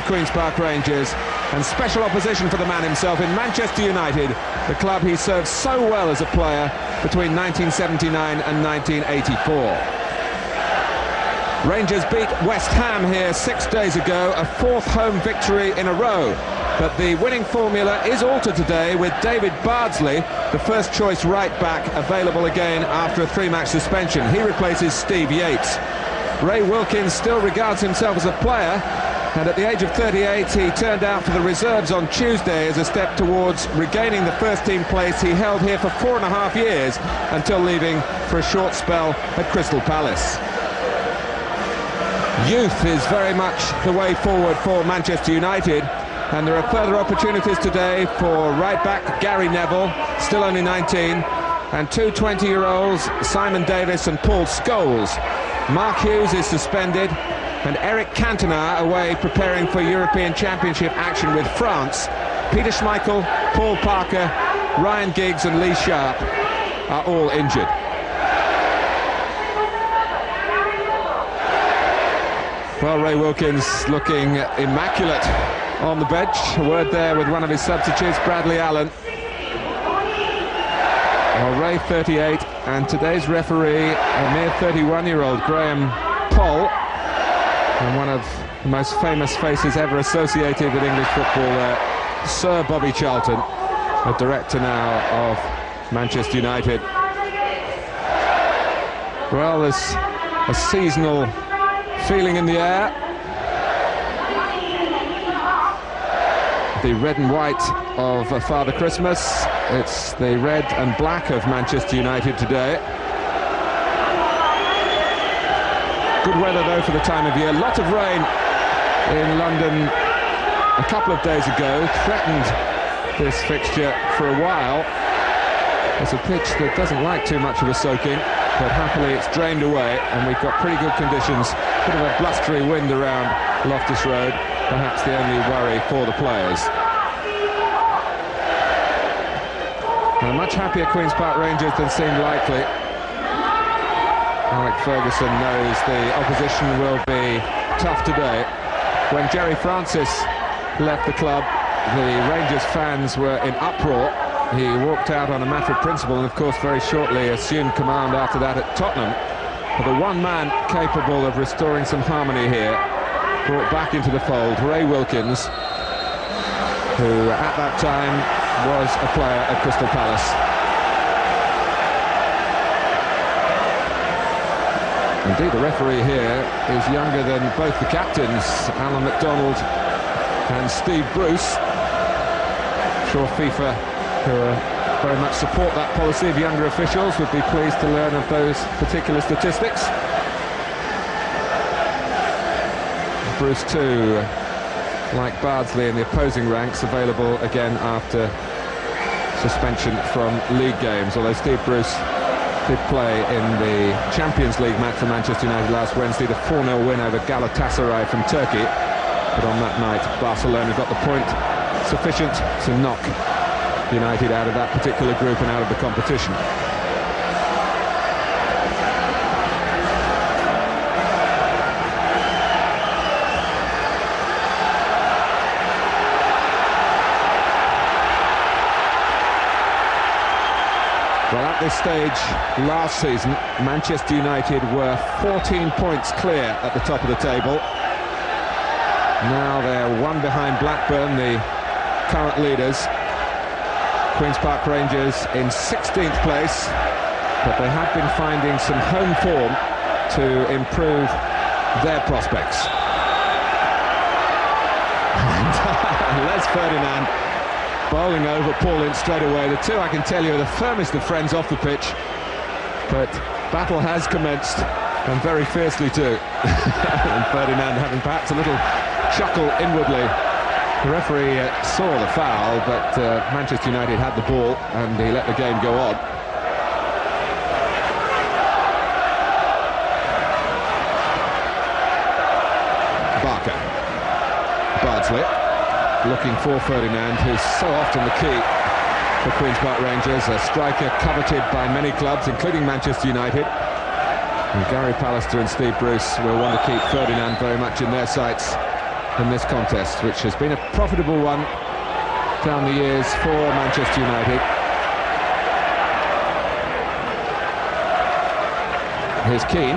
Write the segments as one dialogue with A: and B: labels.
A: Queen's Park Rangers, and special opposition for the man himself in Manchester United, the club he served so well as a player between 1979 and 1984. Rangers beat West Ham here 6 days ago, a fourth home victory in a row. But the winning formula is altered today with David Bardsley, the first choice right back, available again after a 3-match suspension. He replaces Steve Yates. Ray Wilkins still regards himself as a player, and at the age of 38 he turned out for the reserves on Tuesday as a step towards regaining the first-team place he held here for 4.5 years until leaving for a short spell at Crystal Palace. Youth is very much the way forward for Manchester United, and there are further opportunities today for right-back Gary Neville, still only 19, and two 20-year-olds, Simon Davis and Paul Scholes. Mark Hughes is suspended, and Éric Cantona away preparing for European Championship action with France. Peter Schmeichel, Paul Parker, Ryan Giggs and Lee Sharp are all injured. Well, Ray Wilkins looking immaculate on the bench. A word there with one of his substitutes, Bradley Allen. Well, Ray 38, and today's referee, a mere 31-year-old, Graham Poll, and one of the most famous faces ever associated with English football there, Sir Bobby Charlton, a director now of Manchester United. Well, there's a seasonal feeling in the air. The red and white of Father Christmas. It's the red and black of Manchester United today. Good weather though for the time of year. Lot of rain in London a couple of days ago. Threatened this fixture for a while. It's a pitch that doesn't like too much of a soaking, but happily it's drained away, and we've got pretty good conditions. Bit of a blustery wind around Loftus Road, perhaps the only worry for the players. And a much happier Queen's Park Rangers than seemed likely. Alec Ferguson knows the opposition will be tough today. When Jerry Francis left the club, the Rangers fans were in uproar. He walked out on a matter of principle and of course very shortly assumed command after that at Tottenham. But the one man capable of restoring some harmony here, brought back into the fold, Ray Wilkins, who at that time was a player at Crystal Palace. Indeed, the referee here is younger than both the captains, Alan McDonald and Steve Bruce. I'm sure FIFA, who very much support that policy of younger officials, would be pleased to learn of those particular statistics. Bruce too, like Bardsley in the opposing ranks, available again after suspension from league games, although Steve Bruce did play in the Champions League match for Manchester United last Wednesday, the 4-0 win over Galatasaray from Turkey. But on that night, Barcelona got the point sufficient to knock United out of that particular group and out of the competition. Well, at this stage last season, Manchester United were 14 points clear at the top of the table. Now they're one behind Blackburn, the current leaders. Queen's Park Rangers in 16th place, but they have been finding some home form to improve their prospects. And Les Ferdinand bowling over Paul in straight away. The two, I can tell you, are the firmest of friends off the pitch, but battle has commenced, and very fiercely too. And Ferdinand having perhaps a little chuckle inwardly. The referee saw the foul, but Manchester United had the ball and he let the game go on. Barker. Bardsley looking for Ferdinand, who's so often the key for Queen's Park Rangers, a striker coveted by many clubs, including Manchester United. And Gary Pallister and Steve Bruce will want to keep Ferdinand very much in their sights in this contest, which has been a profitable one down the years for Manchester United. Here's Keane.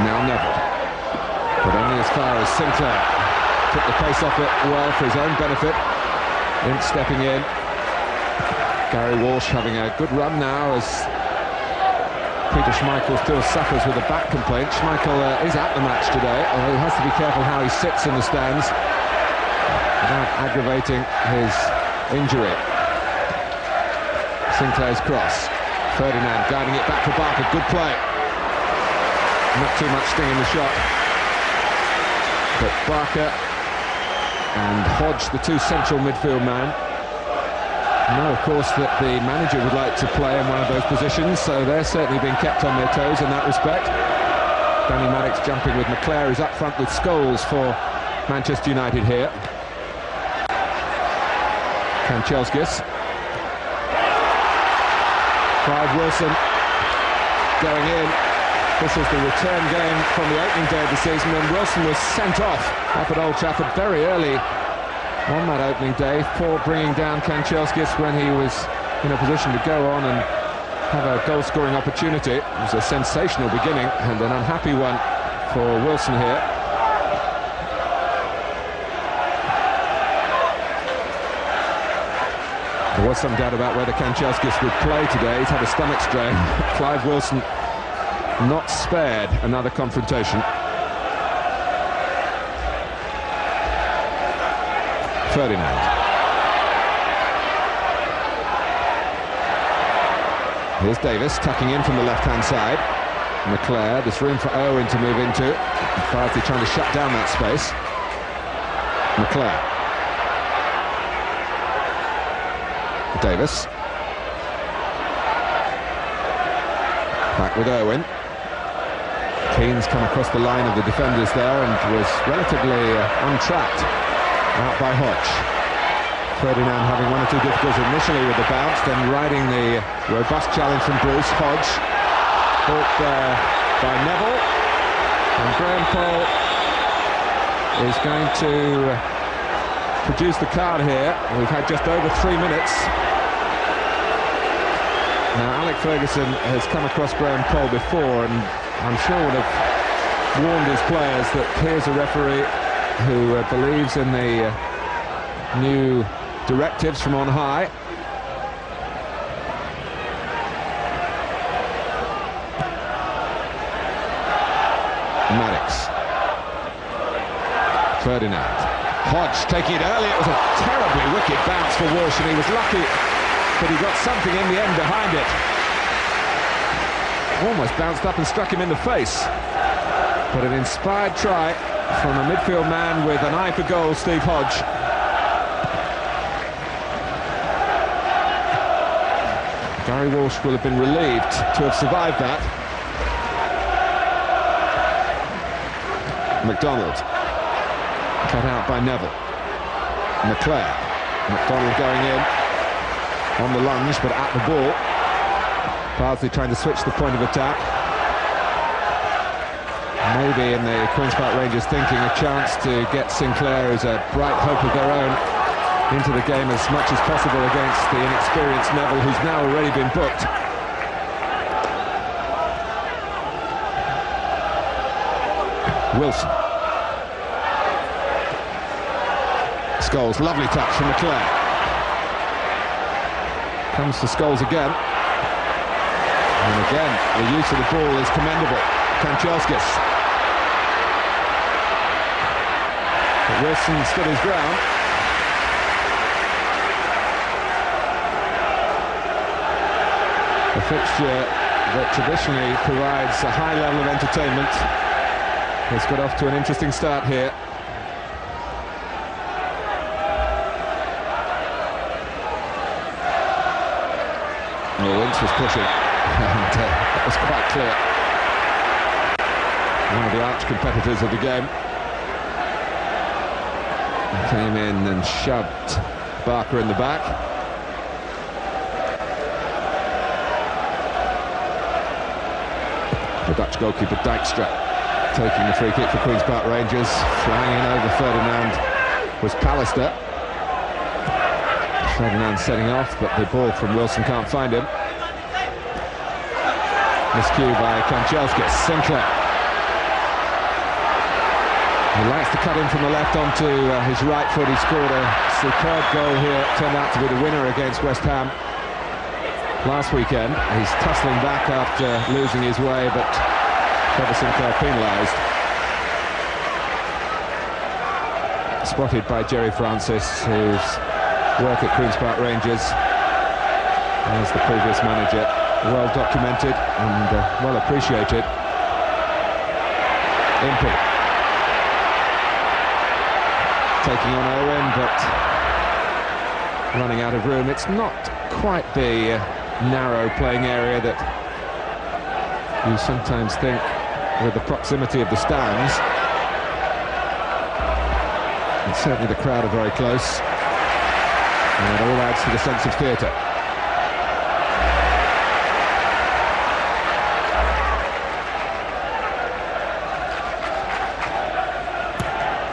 A: Now Neville. But only as far as Sinclair. Took the pace off it well for his own benefit. Ince stepping in. Gary Walsh having a good run now as Peter Schmeichel still suffers with a back complaint. Schmeichel is at the match today, although he has to be careful how he sits in the stands without aggravating his injury. Sinclair's cross. Ferdinand guiding it back for Barker. Good play. Not too much sting in the shot. But Barker and Hodge, the two central midfield men, know, of course, that the manager would like to play in one of those positions, so they're certainly being kept on their toes in that respect. Danny Maddox jumping with McClare, who's up front with Scholes for Manchester United here. Kanchelskis. Clive Wilson going in. This is the return game from the opening day of the season, and Wilson was sent off up at Old Trafford very early on that opening day for bringing down Kanchelskis when he was in a position to go on and have a goal-scoring opportunity. It was a sensational beginning and an unhappy one for Wilson here. There was some doubt about whether Kanchelskis would play today. He's had a stomach strain. Clive Wilson not spared another confrontation. Ferdinand. Here's Davis tucking in from the left-hand side. McClare, there's room for Owen to move into. Farsley trying to shut down that space. McClare. Davis. Back with Owen. Keane's come across the line of the defenders there and was relatively untrapped. Out by Hodge. Ferdinand having one or two difficulties initially with the bounce, then riding the robust challenge from Bruce. Hodge caught there by Neville, and Graham Poll is going to produce the card here. We've had just over 3 minutes. Now Alec Ferguson has come across Graham Poll before, and I'm sure would have warned his players that here's a referee who believes in the new directives from on high. Maddox. Ferdinand. Hodge taking it early. It was a terribly wicked bounce for Walsh, and he was lucky that he got something in the end behind it. Almost bounced up and struck him in the face. But an inspired try from a midfield man with an eye for goal, Steve Hodge. Gary Walsh will have been relieved to have survived that. McDonald. Cut out by Neville. McClare. McDonald going in on the lunge, but at the ball. Farsley trying to switch the point of attack. Maybe in the Queen's Park Rangers thinking a chance to get Sinclair, as a bright hope of their own, into the game as much as possible against the inexperienced Neville, who's now already been booked. Wilson. Scholes, lovely touch from McClare. Comes to Scholes again. And again, the use of the ball is commendable. Kanchelskis. But Wilson stood his ground. A fixture that traditionally provides a high level of entertainment has got off to an interesting start here. Oh, Ince was pushing, and that was quite clear. One of the arch competitors of the game came in and shoved Barker in the back. The Dutch goalkeeper Dijkstra taking the free kick for Queen's Park Rangers. Flying in over Ferdinand was Pallister. Ferdinand setting off, but the ball from Wilson can't find him. Miscue by Kanchelskis. Sinclair. He likes to cut in from the left onto his right foot. He scored a superb goal here. Turned out to be the winner against West Ham last weekend. He's tussling back after losing his way, but Trevor Sinclair penalised. Spotted by Jerry Francis, whose work at Queen's Park Rangers as the previous manager, well documented and well appreciated. Impey taking on Owen, but running out of room. It's not quite the narrow playing area that you sometimes think with the proximity of the stands. And certainly the crowd are very close, and it all adds to the sense of theatre.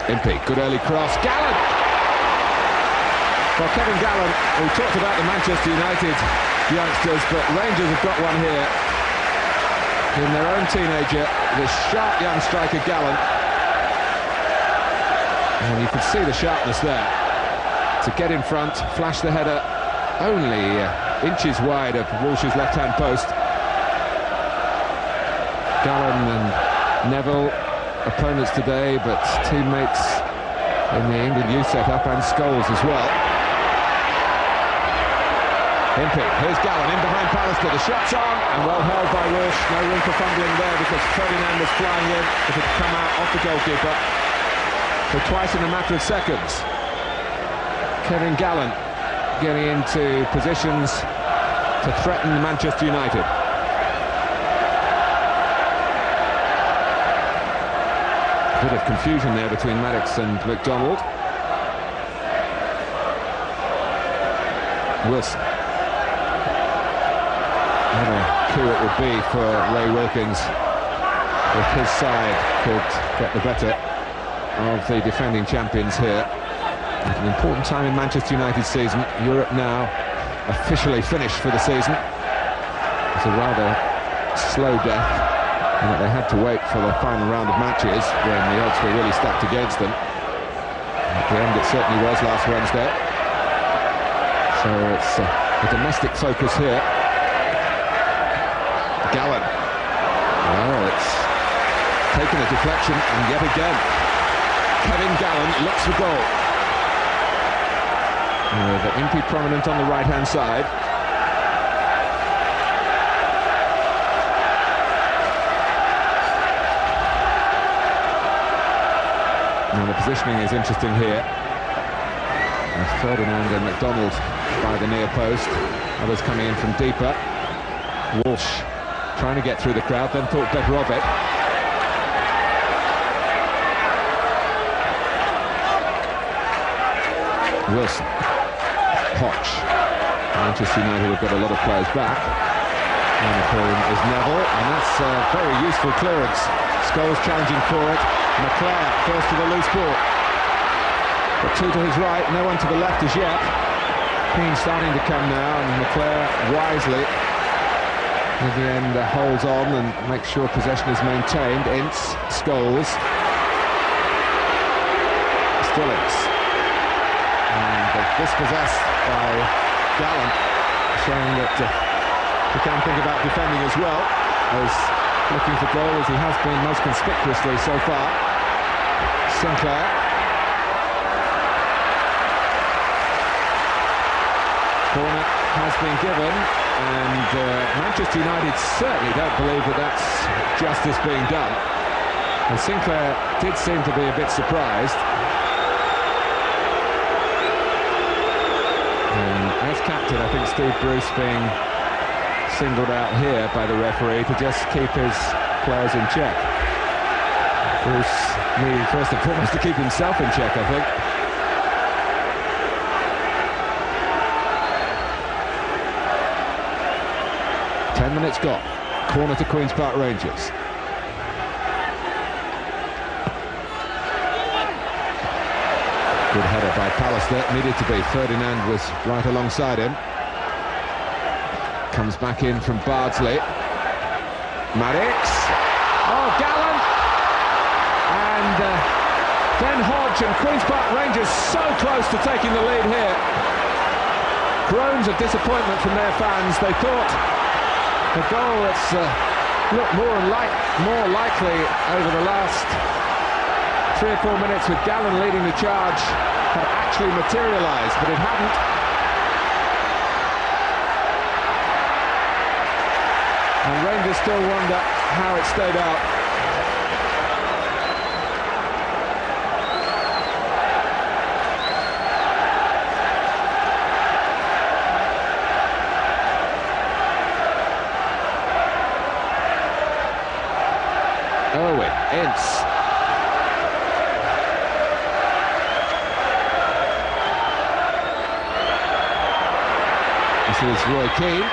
A: Impey, good early cross. Gallen! Well, Kevin Gallen, we talked about the Manchester United youngsters, but Rangers have got one here in their own teenager, the sharp young striker Gallen. And you can see the sharpness there. To get in front, flash the header only inches wide of Walsh's left-hand post. Gallen and Neville, opponents today, but teammates in the England youth setup, and Scholes as well. Impey, here's Gallen in behind Pallister, the shot's on, and well held by Walsh. No room for fumbling there because Ferdinand was flying in. If it had come out off the goalkeeper, so twice in a matter of seconds. Kevin Gallen getting into positions to threaten Manchester United. A bit of confusion there between Maddox and McDonald. Wilson. What a coup it would be for Ray Wilkins if his side could get the better of the defending champions here. At an important time in Manchester United's season. Europe now officially finished for the season. It's a rather slow death, and that they had to wait for the final round of matches when the odds were really stacked against them. At the end it certainly was last Wednesday. So it's a domestic focus here. Gallen. Well, it's taken a deflection, and yet again Kevin Gallen looks for goal. The Impey prominent on the right-hand side. Now the positioning is interesting here. Ferdinand and McDonald by the near post. Others coming in from deeper. Walsh trying to get through the crowd, then thought better of it. Wilson. Hodge. Manchester United have got a lot of players back. One of whom is Neville, and that's a very useful clearance. Scholes challenging for it. McClare first to the loose ball. But two to his right, no one to the left as yet. Keane starting to come now, and McClare wisely in the end holds on and makes sure possession is maintained. Ince, Scholes, still Ince, and dispossessed by Gallen, showing that he can think about defending as well as looking for goal, as he has been most conspicuously so far. Sinclair. Corner has been given, and Manchester United certainly don't believe that that's justice being done. And Sinclair did seem to be a bit surprised. And as captain, I think Steve Bruce being singled out here by the referee to just keep his players in check. Bruce needing first and foremost to keep himself in check, I think. Minutes got. Corner to Queen's Park Rangers. Good header by Pallister, needed to be. Ferdinand was right alongside him. Comes back in from Bardsley. Maddox. Oh, gallant! And then Hodge, and Queen's Park Rangers so close to taking the lead here. Groans of disappointment from their fans. They thought the goal that's looked more likely over the last 3 or 4 minutes with Gallen leading the charge had actually materialised, but it hadn't. And Rangers still wonder how it stayed out. Owen, Ince. This is Roy Keane.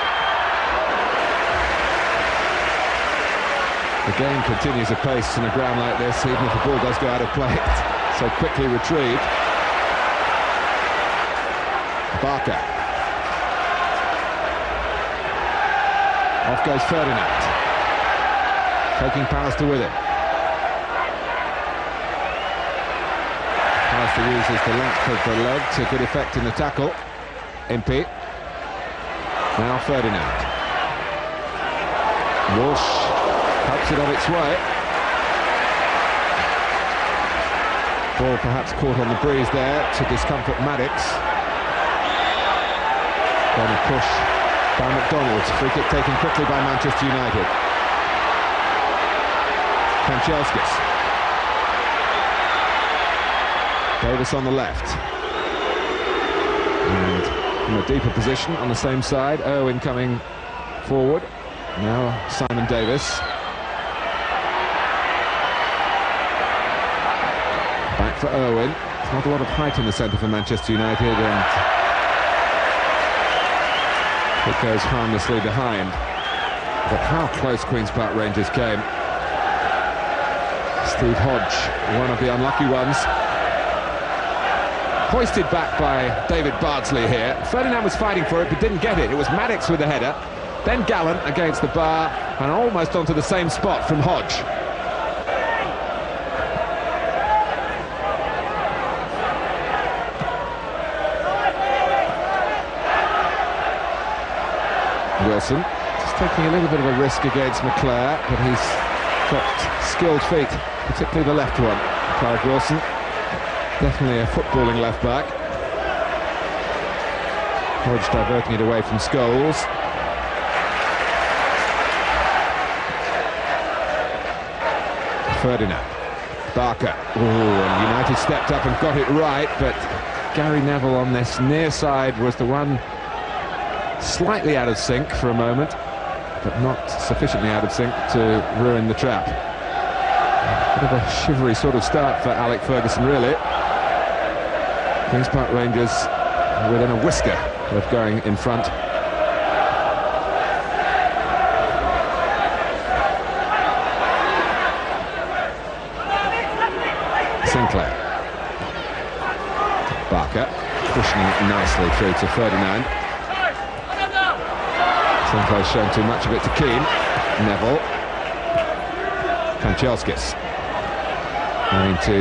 A: The game continues apace on a ground like this, even if the ball does go out of play. So quickly retrieved. Barker. Off goes Ferdinand. Taking Pallister with him. Pallister uses the length of the leg to good effect in the tackle. Impey. Now Ferdinand. Walsh helps it on its way. Ball perhaps caught on the breeze there to discomfort Maddox. Then a push by McDonald. Free kick taken quickly by Manchester United. Kanchelskis. Davis on the left. And from a deeper position on the same side, Owen coming forward. Now Simon Davis. Back for Owen. There's not a lot of height in the centre for Manchester United, and it goes harmlessly behind. But how close Queen's Park Rangers came. Steve Hodge, one of the unlucky ones. Hoisted back by David Bardsley here. Ferdinand was fighting for it but didn't get it. It was Maddox with the header. Then Gallant against the bar and almost onto the same spot from Hodge. Wilson just taking a little bit of a risk against McClare, but he's got skilled feet, particularly the left one. Clive Wilson, definitely a footballing left back. Hodge diverting it away from Scholes. Ferdinand. Barker. Ooh, and United stepped up and got it right, but Gary Neville on this near side was the one slightly out of sync for a moment, but not sufficiently out of sync to ruin the trap. A bit of a shivery sort of start for Alec Ferguson, really. Queen's Park Rangers within a whisker of going in front. Sinclair. Barker pushing it nicely through to Ferdinand. Sinclair's shown too much of it to Keane. Neville. Kanchelskis. Having to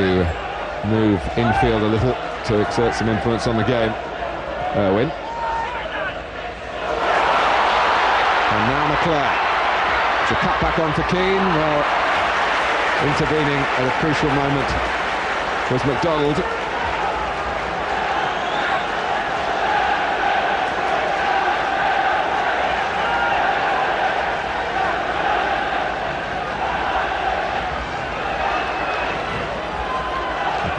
A: move infield a little to exert some influence on the game. Irwin. And now McClare. It's a cut back onto Keane. Well, intervening at a crucial moment was McDonald.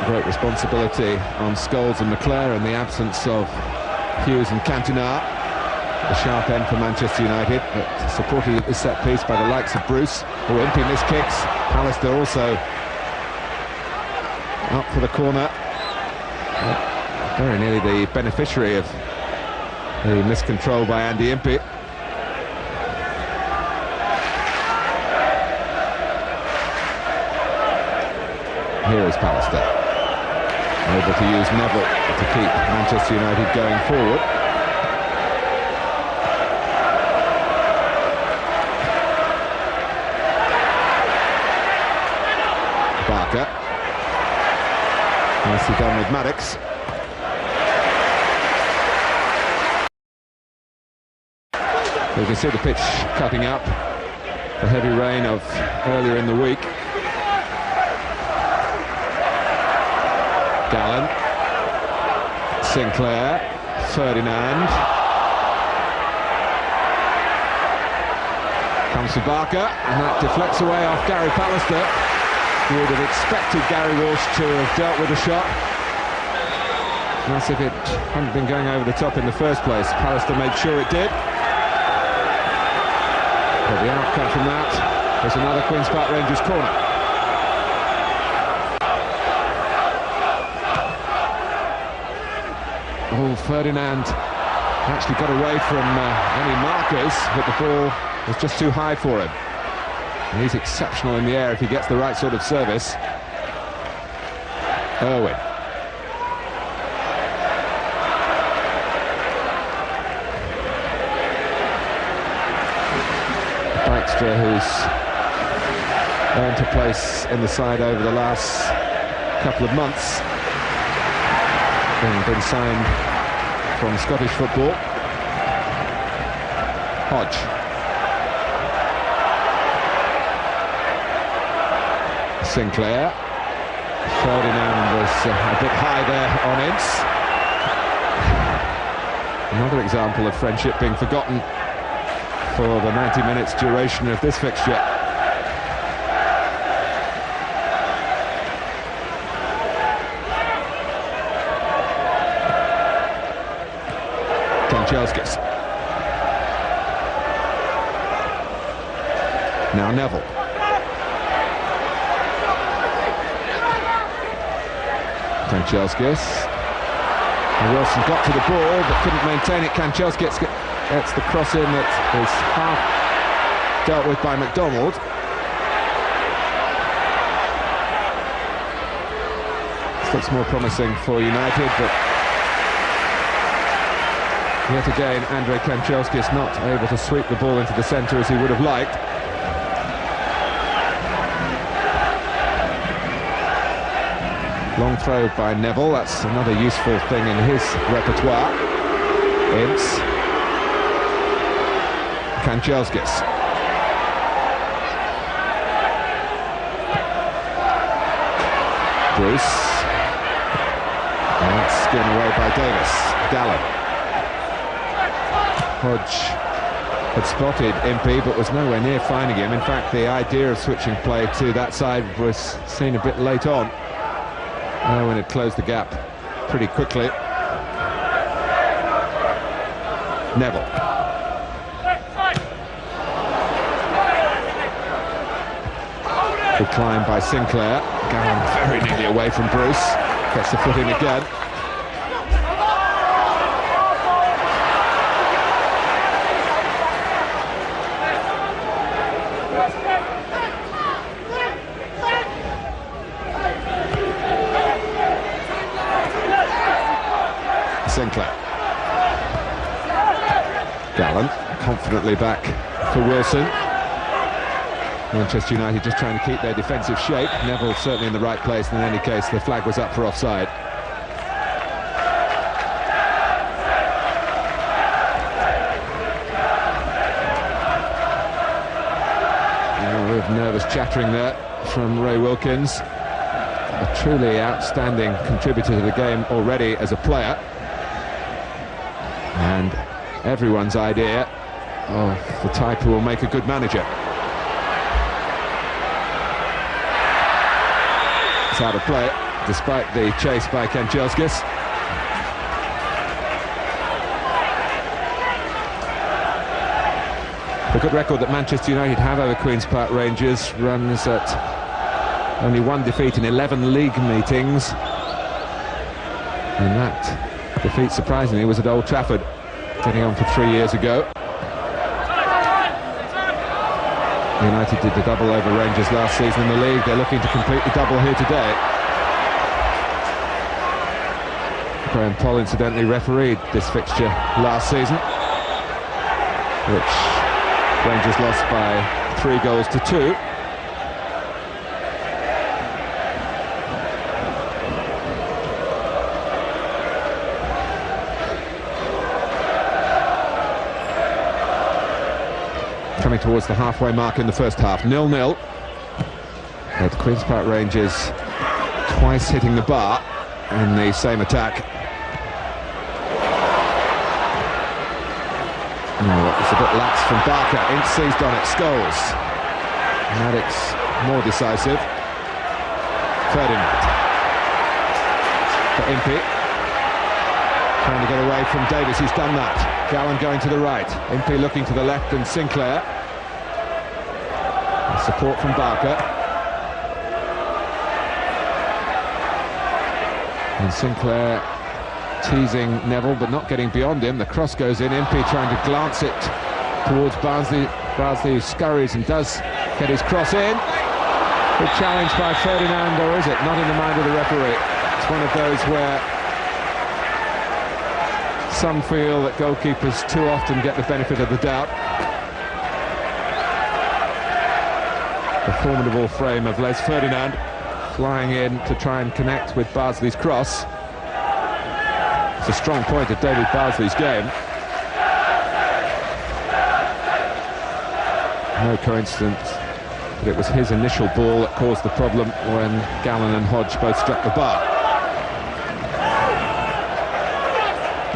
A: Great responsibility on Scholes and McClare in the absence of Hughes and Cantona. The sharp end for Manchester United, but supported at this set piece by the likes of Bruce, who Impey miskicks. Pallister also up for the corner. Very nearly the beneficiary of the miscontrol by Andy Impey. Here is Pallister. Able to use Neville to keep Manchester United going forward. Barker. Nicely done with Maddox. You can see the pitch cutting up. The heavy rain of earlier in the week. Gallen, Sinclair, Ferdinand. Comes to Barker, and that deflects away off Gary Pallister. You would have expected Gary Walsh to have dealt with a shot. That's if it hadn't been going over the top in the first place. Pallister made sure it did. But the outcome from that is another Queen's Park Rangers corner. Oh, Ferdinand actually got away from any markers, but the ball was just too high for him. And he's exceptional in the air if he gets the right sort of service. Irwin. Baxter, who's earned a place in the side over the last couple of months, having been signed from Scottish football. Hodge. Sinclair. Ferdinand was a bit high there on Ince. Another example of friendship being forgotten for the 90 minutes duration of this fixture. Kanchelskis. Now Neville. Kanchelskis. And Wilson got to the ball but couldn't maintain it. Kanchelskis gets the cross in that is half dealt with by McDonald. This looks more promising for United, but yet again Andrey Kanchelskis not able to sweep the ball into the centre as he would have liked. Long throw by Neville, that's another useful thing in his repertoire. Ince. Kanchelskis. Bruce. And that's skinned away by Davis. Gallen. Hodge had spotted Impey but was nowhere near finding him. In fact, the idea of switching play to that side was seen a bit late on. Owen had closed the gap pretty quickly. Neville. Good climb by Sinclair. Gallen very nearly away from Bruce. Gets the foot in again. Sinclair. Gallen confidently back for Wilson. Manchester United just trying to keep their defensive shape. Neville certainly in the right place, and in any case the flag was up for offside. A bit of nervous chattering there from Ray Wilkins. A truly outstanding contributor to the game already as a player. And everyone's idea of the type who will make a good manager. It's out of play, despite the chase by Kanchelskis. The good record that Manchester United have over Queen's Park Rangers runs at only one defeat in 11 league meetings. And that defeat, surprisingly, was at Old Trafford, getting on for 3 years ago. United did the double over Rangers last season in the league. They're looking to complete the double here today. Graham Poll incidentally refereed this fixture last season, which Rangers lost by 3-2. Coming towards the halfway mark in the first half, 0-0. The Queen's Park Rangers twice hitting the bar in the same attack. It's a bit lax from Barker. Ince seized on it. Scholes. Maddox more decisive. Ferdinand. For Impey. Trying to get away from Davis. He's done that. Gallen going to the right. Impey looking to the left, and Sinclair. And support from Barker. And Sinclair teasing Neville, but not getting beyond him. The cross goes in. Impey trying to glance it towards Barnsley. Barnsley scurries and does get his cross in. Good challenge by Ferdinand, or is it? Not in the mind of the referee. It's one of those where some feel that goalkeepers too often get the benefit of the doubt. The formidable frame of Les Ferdinand flying in to try and connect with Bardsley's cross. It's a strong point of David Bardsley's game. No coincidence that it was his initial ball that caused the problem when Gallen and Hodge both struck the bar.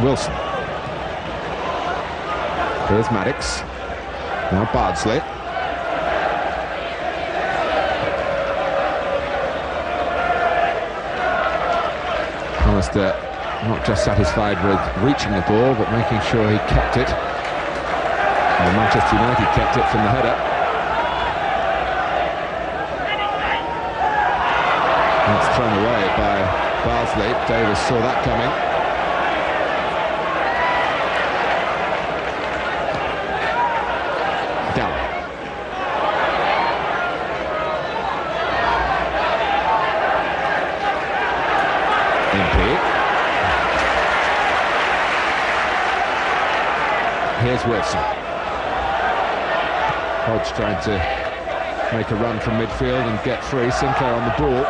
A: Wilson. Here's Maddox. Now Bardsley. Alistair not just satisfied with reaching the ball, but making sure he kept it. And Manchester United kept it from the header. That's thrown away by Bardsley. Davis saw that coming. Gallen. Impey. Here's Wilson. Hodge trying to make a run from midfield and get free. Sinclair on the ball.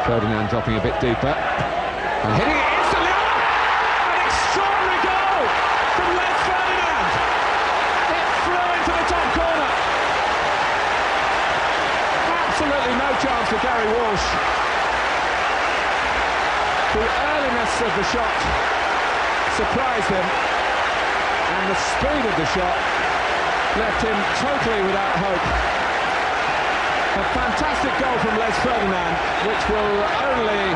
A: Ferdinand dropping a bit deeper and hitting it instantly. An extraordinary goal from Les Ferdinand. It flew into the top corner. Absolutely no chance for Gary Walsh. The earliness of the shot surprised him, and the speed of the shot left him totally without hope. A fantastic goal from Les Ferdinand, which will only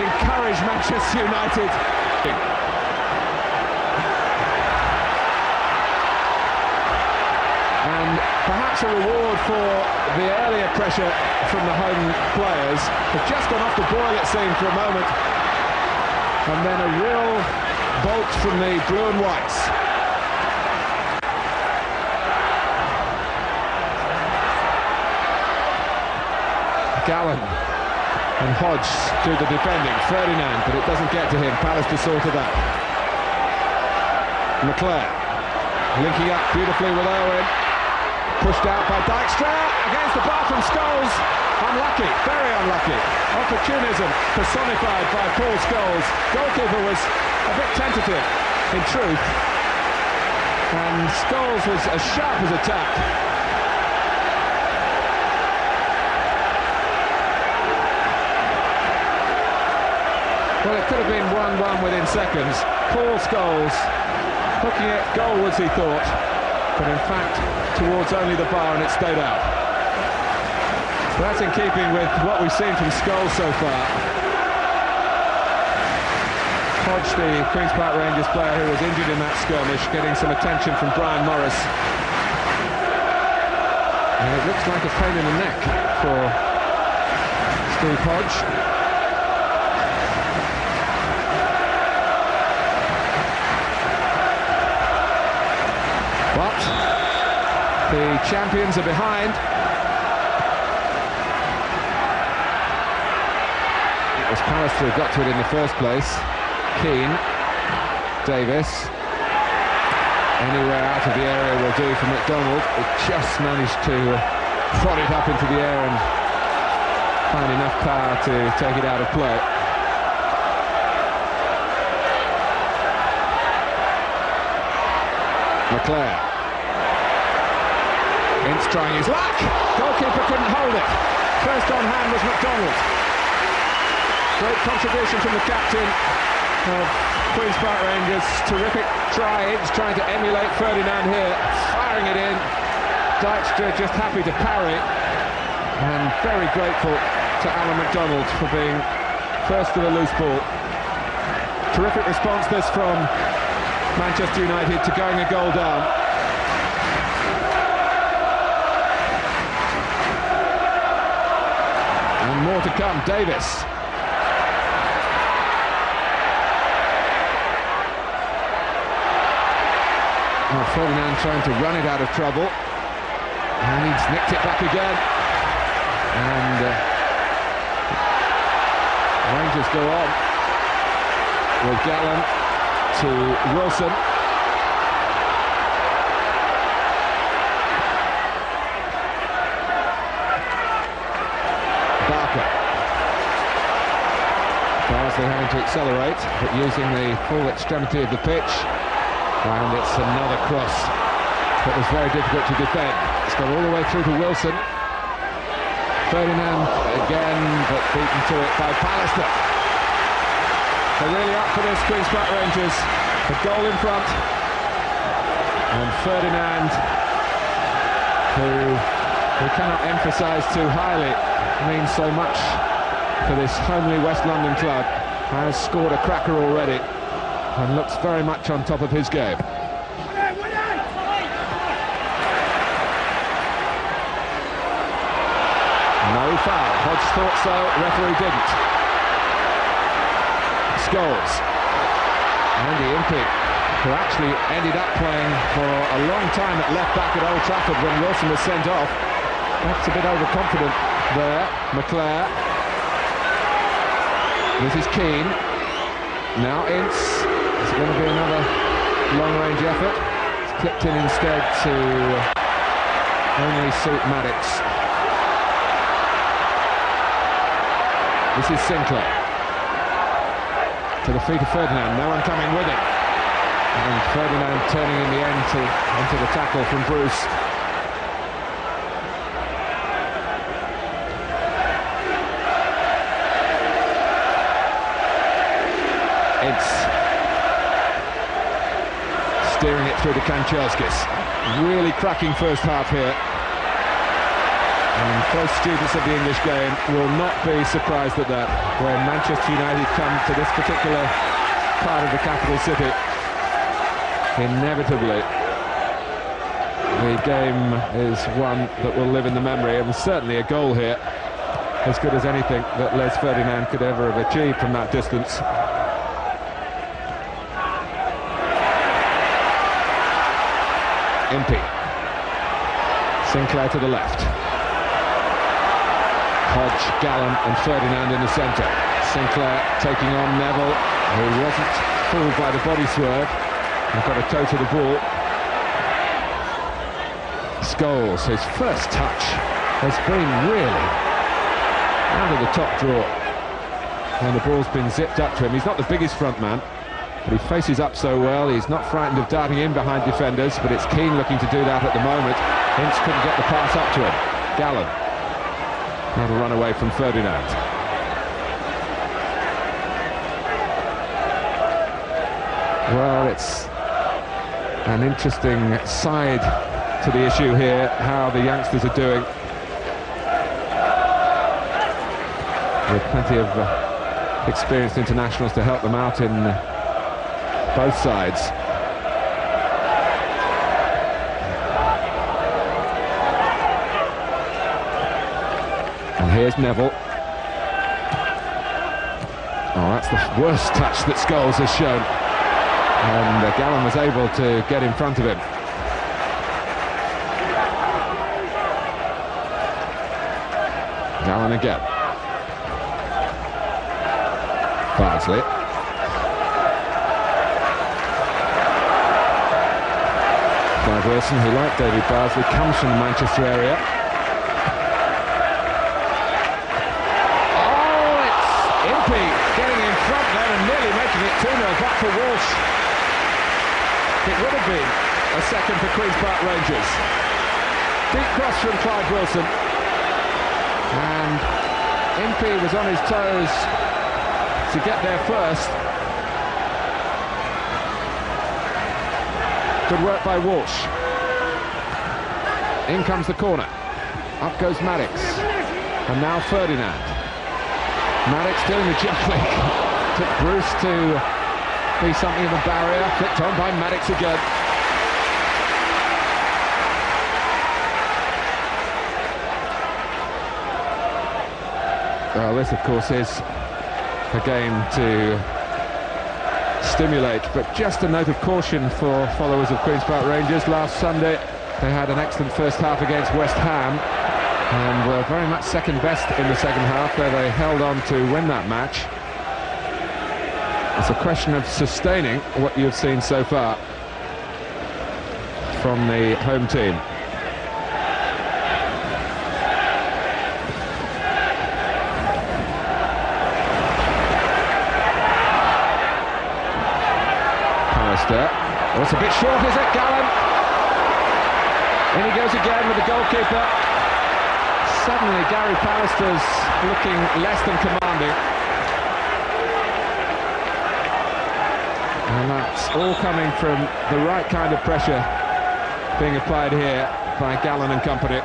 A: encourage Manchester United. And perhaps a reward for the earlier pressure from the home players. They've just gone off the boil, it seemed, for a moment. And then a real bolt from the blue and whites. Gallen and Hodge do the defending. Ferdinand, but it doesn't get to him. Pallister sorted that. Leclerc linking up beautifully with Owen. Pushed out by Dijkstra against the bar from Scholes. Unlucky, very unlucky. Opportunism personified by Paul Scholes. Goalkeeper was a bit tentative, in truth. And Scholes was as sharp as a tack. Well, it could have been 1-1 within seconds. Paul Scholes hooking it goalwards, he thought, but in fact towards only the bar, and it stayed out. But that's in keeping with what we've seen from Scholes so far. Hodge, the Queen's Park Rangers player who was injured in that skirmish, getting some attention from Brian Morris. And it looks like a pain in the neck for Steve Hodge. But the champions are behind. It was was Pallister who got to it in the first place. Keane, Davis. Anywhere out of the area will do for McDonald. It just managed to prod it up into the air and find enough power to take it out of play. Leclerc. Ince trying his luck. Goalkeeper couldn't hold it. First on hand was McDonald. Great contribution from the captain of Queen's Park Rangers. Terrific try. Ince trying to emulate Ferdinand here, firing it in. Dijkstra just happy to parry, and very grateful to Alan McDonald for being first to the loose ball. Terrific response this from Manchester United to going a goal down. And more to come. Davis. Oh, Ferdinand trying to run it out of trouble. And he's nicked it back again. And Rangers go on with Gallen to Wilson. Barker. Barnsley having to accelerate, but using the full extremity of the pitch. And it's another cross that was very difficult to defend. It's gone all the way through to Wilson. Ferdinand again, but beaten to it by Pallister. They're really up for this, Queen's Park Rangers. A goal in front. And Ferdinand, who we cannot emphasise too highly, means so much for this homely West London club, has scored a cracker already and looks very much on top of his game. No foul. Hodge thought so, referee didn't. Scholes. Andy Impey, who actually ended up playing for a long time at left back at Old Trafford when Wilson was sent off. That's a bit overconfident there. Leclerc. This is Keane. Now Ince. It's going to be another long-range effort. It's clipped in instead to only suit Maddox. This is Sinclair. To the feet of Ferdinand, no one coming with him. And Ferdinand turning in the end into the tackle from Bruce. It's steering it through to Kanchelskis. Really cracking first half here. And close students of the English game will not be surprised at that when Manchester United come to this particular part of the capital city. Inevitably, the game is one that will live in the memory, and certainly a goal here, as good as anything that Les Ferdinand could ever have achieved from that distance. Impey. Sinclair to the left. Hodge, Gallen and Ferdinand in the centre. Sinclair taking on Neville, who wasn't fooled by the body swerve and got a toe to the ball. Scholes, his first touch has been really out of the top drawer, and the ball's been zipped up to him. He's not the biggest front man, but he faces up so well. He's not frightened of darting in behind defenders, but it's Keane looking to do that at the moment. Ince couldn't get the pass up to him. Gallen. Not a run away from Ferdinand. Well, it's an interesting side to the issue here, how the youngsters are doing. With plenty of experienced internationals to help them out in both sides. And here's Neville. Oh, that's the worst touch that Scholes has shown. And Gallen was able to get in front of him. Gallen again. Bardsley. Clive Wilson, who, like David Bardsley, comes from the Manchester area. Oh, it's Impey getting in front there and nearly making it 2-0 back for Walsh. It would have been a second for Queen's Park Rangers. Deep cross from Clive Wilson. And Impey was on his toes to get there first. Good work by Walsh. In comes the corner. Up goes Maddox. And now Ferdinand. Maddox doing the juggling. Took Bruce to be something of a barrier. Flicked on by Maddox again. Well, this, of course, is a game to stimulate, but just a note of caution for followers of Queen's Park Rangers. Last Sunday they had an excellent first half against West Ham and were very much second best in the second half, where they held on to win that match. It's a question of sustaining what you've seen so far from the home team. Oh, it's a bit short, is it, Gallen? In he goes again with the goalkeeper. Suddenly Gary Pallister's looking less than commanding. And that's all coming from the right kind of pressure being applied here by Gallen and company.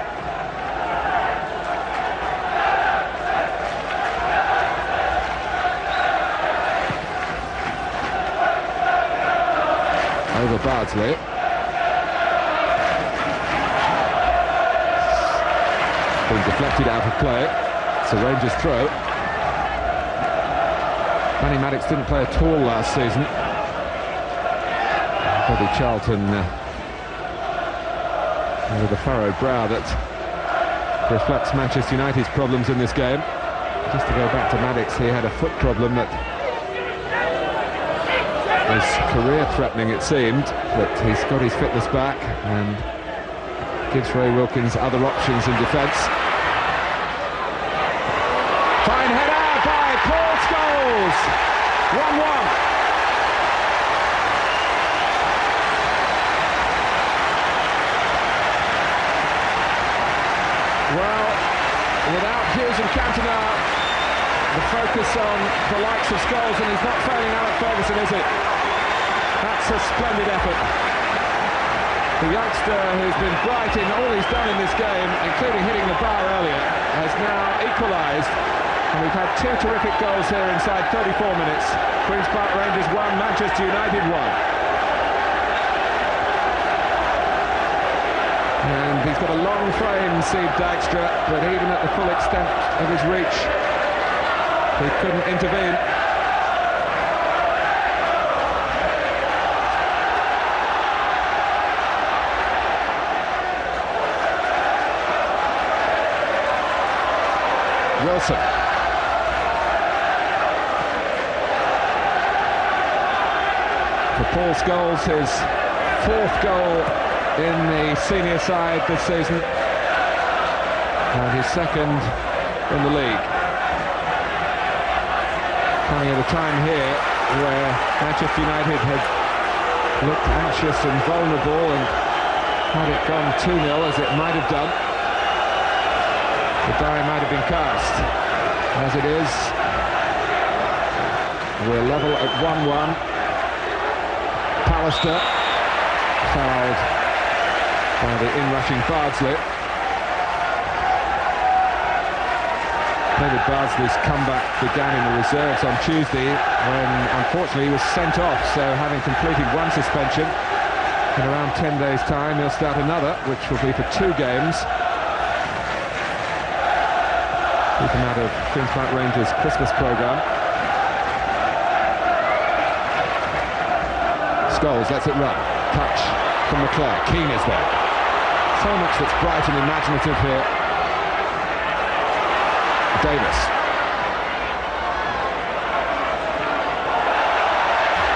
A: Over Bardsley. Being deflected out of play. It's a Rangers throw. Danny Maddox didn't play at all last season. Bobby Charlton with a furrowed brow that reflects Manchester United's problems in this game. Just to go back to Maddox, he had a foot problem that was career-threatening, it seemed, but he's got his fitness back and gives Ray Wilkins other options in defence. Fine header by Paul Scholes. 1-1. Well, without Hughes and Cantona, the focus on the likes of Scholes, and he's not failing Alec Ferguson, is it? That's a splendid effort. The youngster who's been bright in all he's done in this game, including hitting the bar earlier, has now equalised. And we've had two terrific goals here inside 34 minutes. Queen's Park Rangers 1, Manchester United 1. And he's got a long frame, Steve Dykstra, but even at the full extent of his reach, he couldn't intervene. Wilson. For Paul Scholes, his fourth goal in the senior side this season, and his second in the league. Coming at a time here where Manchester United had looked anxious and vulnerable, and had it gone 2-0 as it might have done, the die might have been cast. As it is, we're level at 1-1. Pallister fouled by the in-rushing Bardsley. David Bardsley's comeback began in the reserves on Tuesday, when unfortunately he was sent off, so having completed one suspension, in around 10 days' time he'll start another, which will be for 2 games. Keep him out of Queen's Park Rangers' Christmas programme. Scholes lets it run. Touch from McClure. Keane is there. So much that's bright and imaginative here. Davis.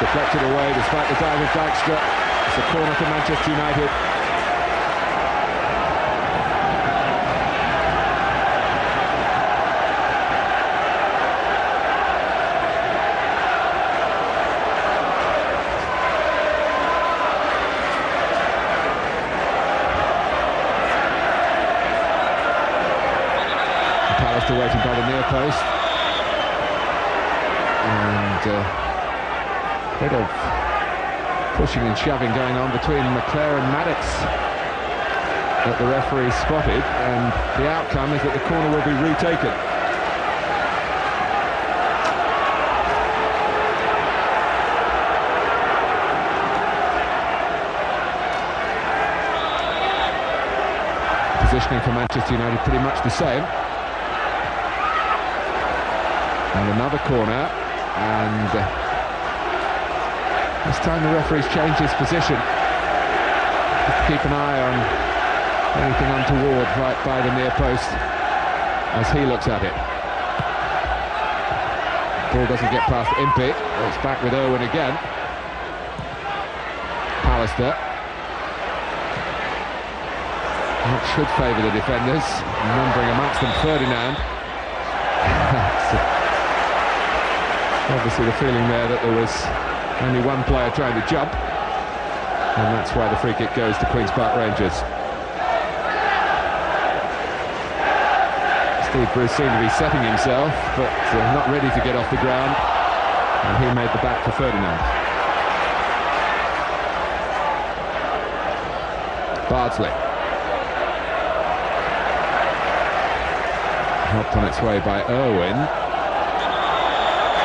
A: deflected away despite the dive of Dijkstra. It's a corner for Manchester United. Palace waiting by the near post. And a bit of pushing and shoving going on between McClare and Maddox that the referee spotted, and the outcome is that the corner will be retaken. Positioning for Manchester United pretty much the same. And another corner, and this time the referee's changed his position. Keep an eye on anything untoward right by the near post as he looks at it. Ball doesn't get past Impey. It's back with Owen again. Pallister. That should favour the defenders, numbering amongst them Ferdinand. Obviously the feeling there that there was only one player trying to jump, and that's why the free kick goes to Queen's Park Rangers. Steve Bruce seemed to be setting himself, but not ready to get off the ground, and he made the back for Ferdinand. Bardsley. Helped on its way by Owen.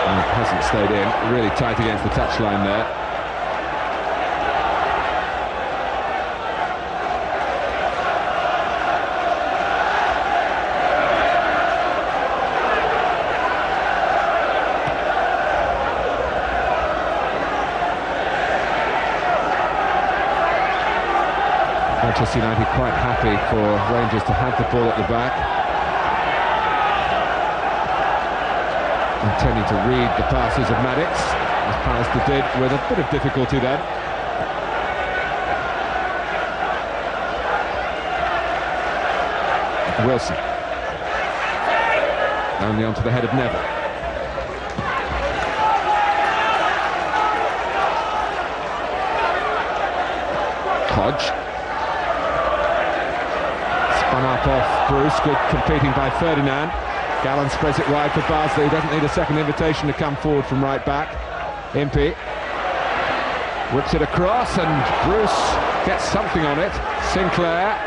A: And it hasn't stayed in, really tight against the touchline there. Manchester United quite happy for Rangers to have the ball at the back. Intending to read the passes of Maddox, as Pallister did, with a bit of difficulty then. Wilson. Only onto the head of Neville. Hodge. Spun up off Bruce, good competing by Ferdinand. Gallen spreads it wide for Bardsley, doesn't need a second invitation to come forward from right back. Impey whips it across, and Bruce gets something on it. Sinclair.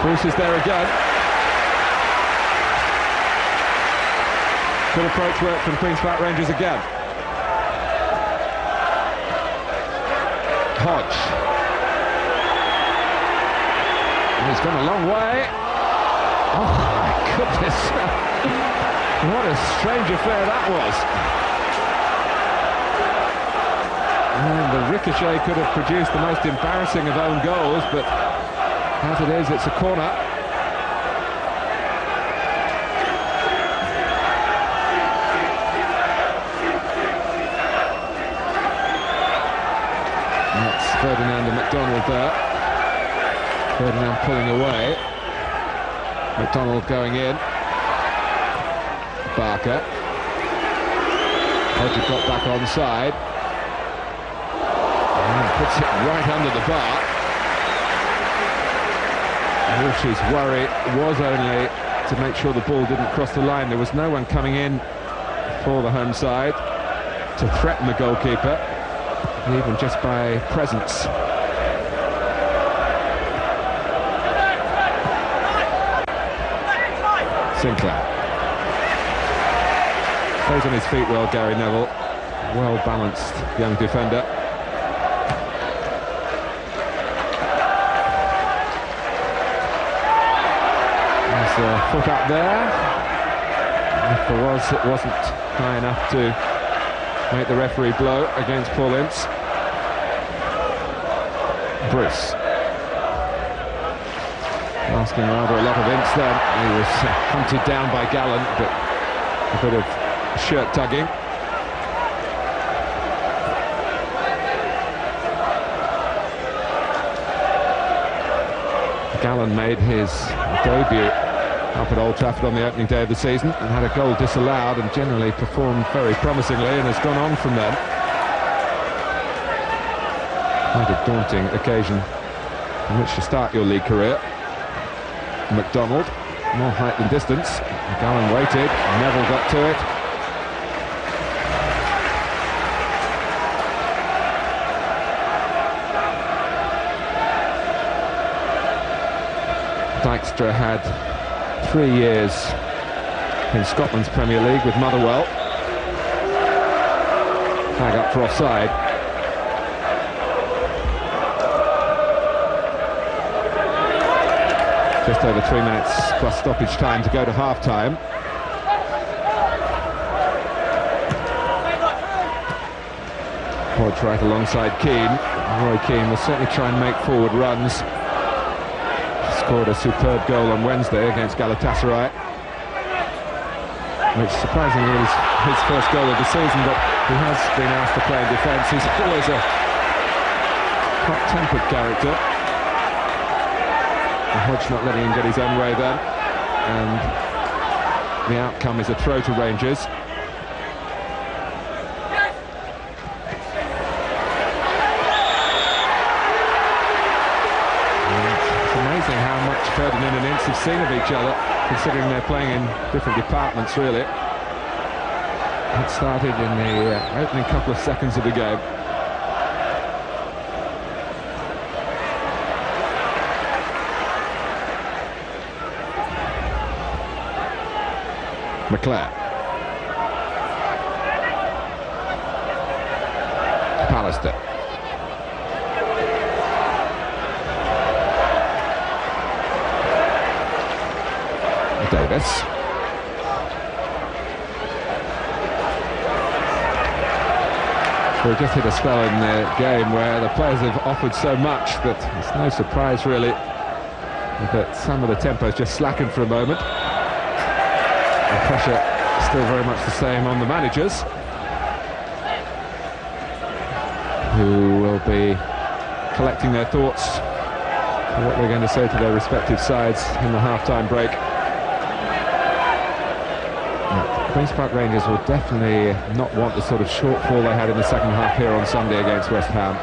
A: Bruce is there again. Good approach work from Queen's Park Rangers again. Hodge. And he's gone a long way. Oh my goodness. What a strange affair that was. And the ricochet could have produced the most embarrassing of own goals, but as it is, it's a corner. That's Ferdinand and McDonald there. Ferdinand pulling away. McDonald going in. Barker. Hodge got back onside. And puts it right under the bar. Walsh's worry was only to make sure the ball didn't cross the line. There was no one coming in for the home side to threaten the goalkeeper, even just by presence. Sinclair. Stays on his feet well, Gary Neville. Well-balanced young defender. There's a foot up there. If there was, it wasn't high enough to make the referee blow against Paul Ince. Bruce. Asking rather a lot of Ince then. He was hunted down by Gallen, but a bit of shirt tugging. Gallen made his debut up at Old Trafford on the opening day of the season and had a goal disallowed and generally performed very promisingly and has gone on from then. Quite a daunting occasion in which to start your league career. McDonald, more height than distance. Gallen waited, Neville got to it. Dykstra had 3 years in Scotland's Premier League with Motherwell. Flag up for offside. Just over 3 minutes plus stoppage time to go to half-time. Hodge right alongside Keane. Roy Keane will certainly try and make forward runs. Scored a superb goal on Wednesday against Galatasaray, which surprisingly was his first goal of the season, but he has been asked to play in defence. He's always a hot-tempered character. Hodge not letting him get his own way then, and the outcome is a throw to Rangers. How much Ferdinand and Ince have seen of each other, considering they're playing in different departments, really. It started in the opening couple of seconds of the game. McClare. Pallister. Davis. So we just hit a spell in the game where the players have offered so much that it's no surprise really that some of the tempo's just slackened for a moment. The pressure still very much the same on the managers, who will be collecting their thoughts on what they're going to say to their respective sides in the half-time break. Queen's Park Rangers will definitely not want the sort of shortfall they had in the second half here on Sunday against West Ham.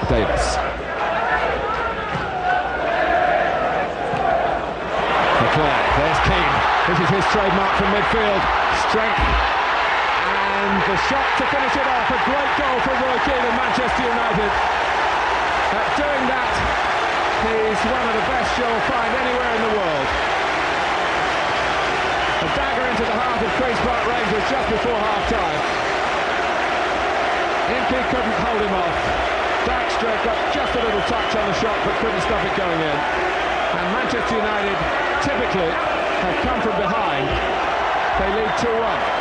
A: Davis. McClare, there's Keane. This is his trademark from midfield. Strength. And the shot to finish it off. A great goal from Roy Keane of Manchester United. At doing that, he's one of the best you'll find anywhere in the world. A dagger into the heart of Queen's Park Rangers just before half-time. Impey couldn't hold him off. Dykstra got just a little touch on the shot but couldn't stop it going in. And Manchester United typically have come from behind. They lead 2-1.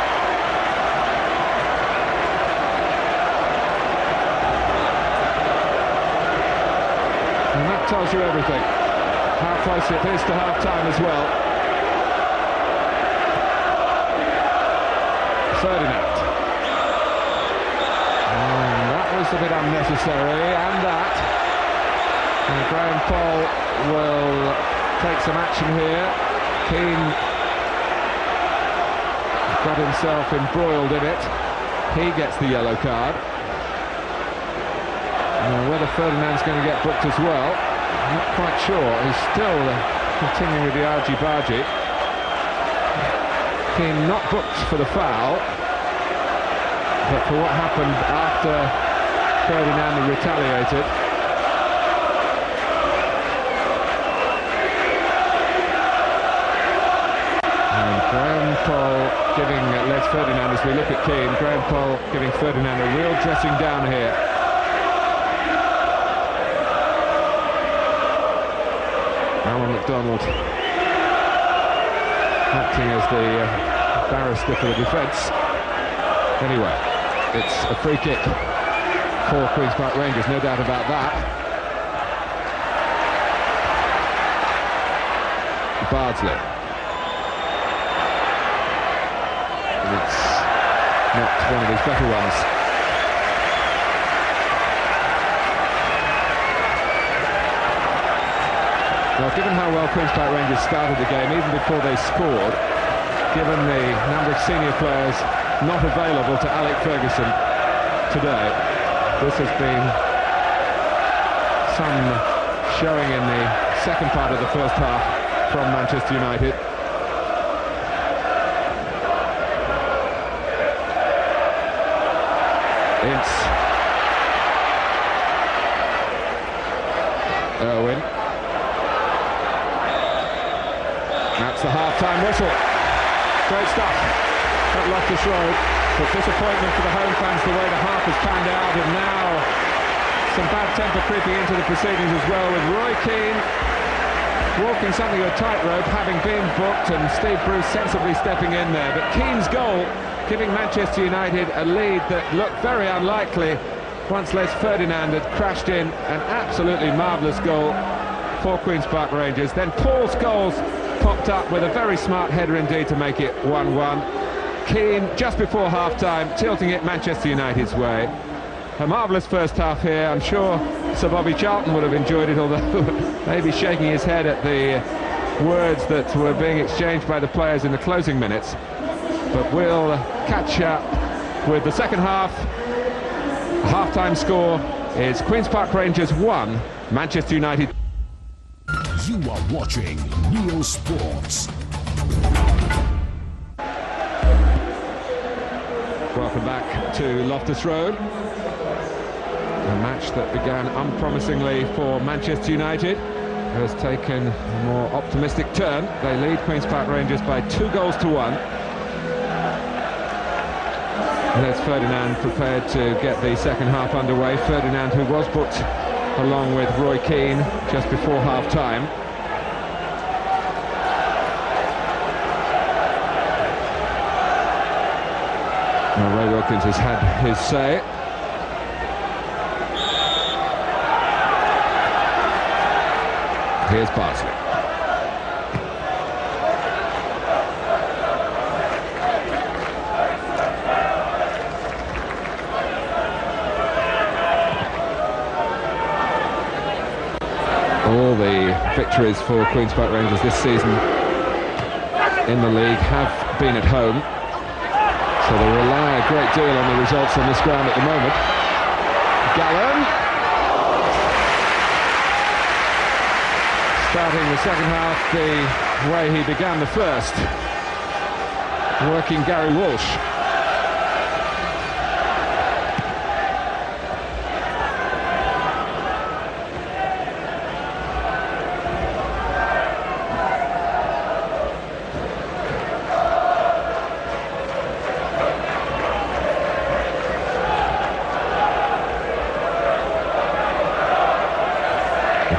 A: And that tells you everything, how close it is to half-time as well. Ferdinand. And that was a bit unnecessary, and that. And Graham Poll will take some action here. Keane got himself embroiled in it. He gets the yellow card. Whether Ferdinand's going to get booked as well, I'm not quite sure. He's still continuing with the argy-bargy. Keane not booked for the foul, but for what happened after Ferdinand retaliated. And Graham Poll giving Les Ferdinand, as we look at Keane, Graham Poll giving Ferdinand a real dressing down here. Alan McDonald acting as the barrister for the defence. Anyway, it's a free kick for Queen's Park Rangers, no doubt about that. Bardsley. It's not one of his better ones. Well, given how well Queen's Park Rangers started the game, even before they scored, given the number of senior players not available to Alec Ferguson today, this has been some showing in the second part of the first half from Manchester United. Ince. Irwin. That's the half-time whistle. Great stuff at Loftus Road, but disappointment for the home fans the way the half has panned out, and now some bad temper creeping into the proceedings as well, with Roy Keane walking something of a tightrope, having been booked, and Steve Bruce sensibly stepping in there. But Keane's goal giving Manchester United a lead that looked very unlikely once Les Ferdinand had crashed in. An absolutely marvellous goal for Queen's Park Rangers. Then Paul Scholes popped up with a very smart header indeed to make it 1-1. Keane, just before half-time, tilting it Manchester United's way. A marvellous first half here. I'm sure Sir Bobby Charlton would have enjoyed it, although maybe shaking his head at the words that were being exchanged by the players in the closing minutes. But we'll catch up with the second half. The half-time score is Queen's Park Rangers 1, Manchester United.
B: You are watching Neo Sports.
A: Welcome back to Loftus Road. A match that began unpromisingly for Manchester United has taken a more optimistic turn. They lead Queen's Park Rangers by 2-1. Les Ferdinand prepared to get the second half underway. Ferdinand, who was booked along with Roy Keane just before half-time. Well, Ray Wilkins has had his say. Here's Bardsley. All the victories for Queen's Park Rangers this season in the league have been at home, so they rely a great deal on the results on this ground at the moment. Gallen, starting the second half the way he began the first, working Gary Walsh.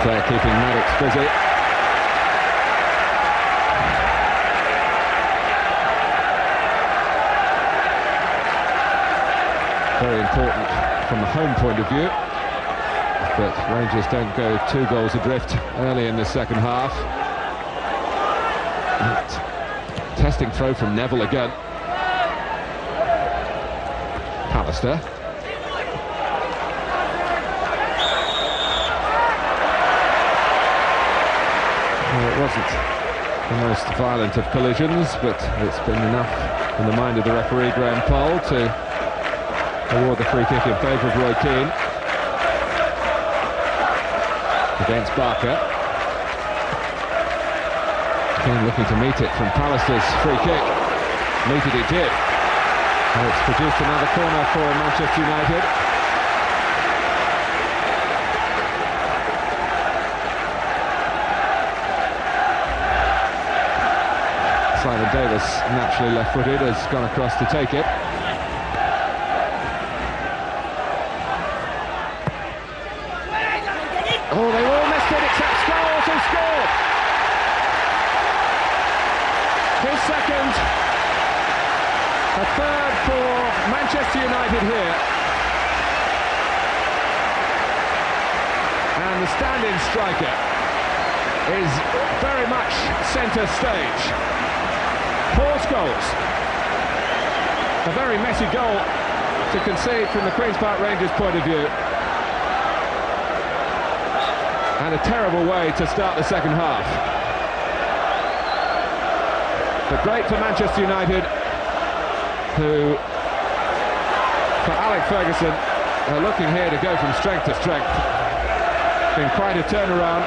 A: They're keeping Maddox busy. Very important from the home point of view that Rangers don't go 2 goals adrift early in the second half. And testing throw from Neville again. Pallister. It wasn't the most violent of collisions, but it's been enough in the mind of the referee, Graham Poll, to award the free kick in favour of Roy Keane against Barker. Keane looking to meet it from Pallister's free kick. Meted it did. And it's produced another corner for Manchester United. Simon Davis, naturally left-footed, has gone across to take it. Oh, they all missed it except Scholes, who scored! His second, a third for Manchester United here. And the stand-in striker is very much centre stage. Paul Scholes. A very messy goal to concede from the Queen's Park Rangers point of view. and a terrible way to start the second half. But great for Manchester United, who, for Alex Ferguson, are looking here to go from strength to strength. Been quite a turnaround.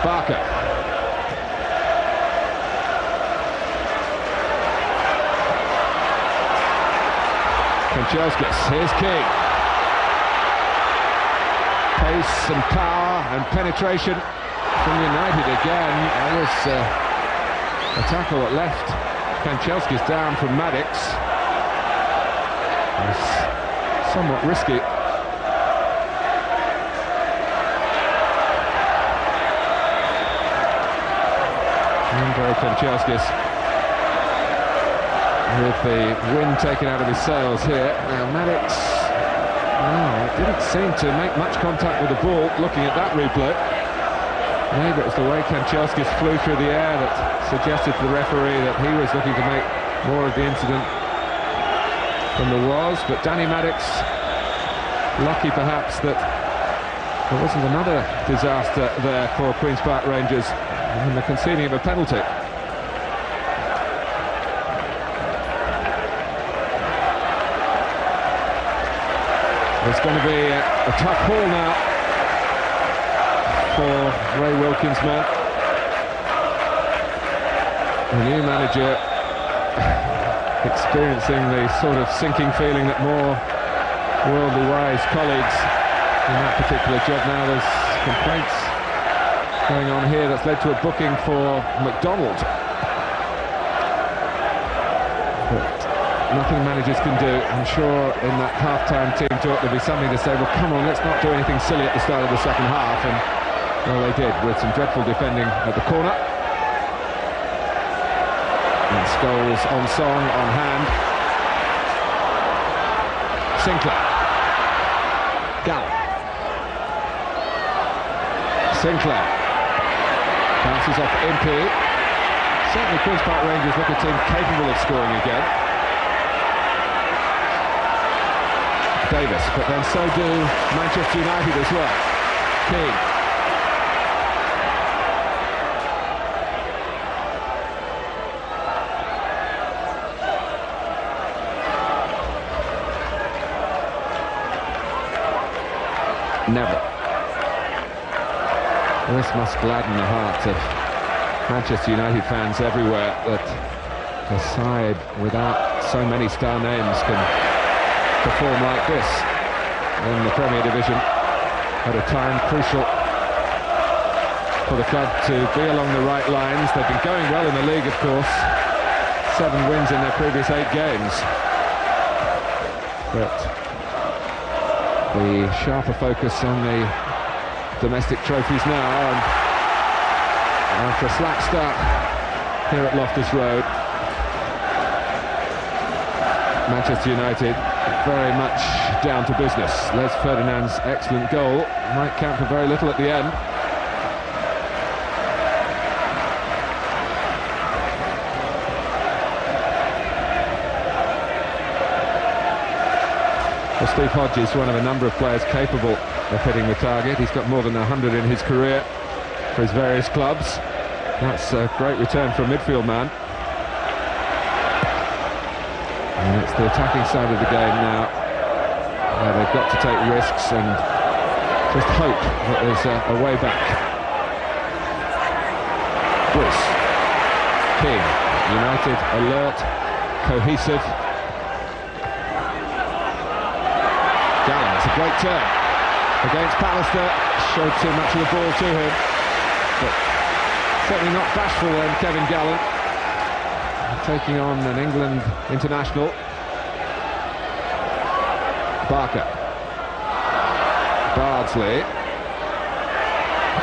A: Barker. Kanchelskis, here's King. Pace and power and penetration from United again. That was a tackle that left Kanchelskis down from Maddox. It was somewhat risky. Andrey Kanchelskis with the wind taken out of his sails here. Now Maddox didn't seem to make much contact with the ball, looking at that replay. Maybe it was the way Kanchelskis flew through the air that suggested to the referee that he was looking to make more of the incident than there was. But Danny Maddox, lucky perhaps that there wasn't another disaster there for Queen's Park Rangers in the conceding of a penalty. It's going to be a tough haul now for Ray Wilkins' man. The new manager experiencing the sort of sinking feeling that more worldly wise colleagues in that particular job now. There's complaints going on here that's led to a booking for McDonald. But nothing managers can do. I'm sure in that half-time team talk there'll be something to say, well, come on, let's not do anything silly at the start of the second half. And well, they did, with some dreadful defending at the corner. And Scholes on song, on hand. Sinclair. Gallup. Sinclair. Bounces off Impey. Certainly Queen's Park Rangers look a team capable of scoring again. Davis, but then so do Manchester United as well. King. Never. This must gladden the hearts of Manchester United fans everywhere that a side without so many star names can perform like this in the Premier Division at a time crucial for the club to be along the right lines. They've been going well in the league, of course. 7 wins in their previous 8 games. But the sharper focus on the domestic trophies now, and after a slack start here at Loftus Road, Manchester United very much down to business. Les Ferdinand's excellent goal might count for very little at the end. Well, Steve Hodges, one of a number of players capable of hitting the target. He's got more than 100 in his career for his various clubs. That's a great return for a midfield man. And it's the attacking side of the game now, where they've got to take risks and just hope that there's a way back. Bruce. King. United alert, cohesive. Gallen, it's a great turn against Pallister. Showed too much of the ball to him, but certainly not bashful then, Kevin Gallen. Taking on an England international. Barker. Bardsley.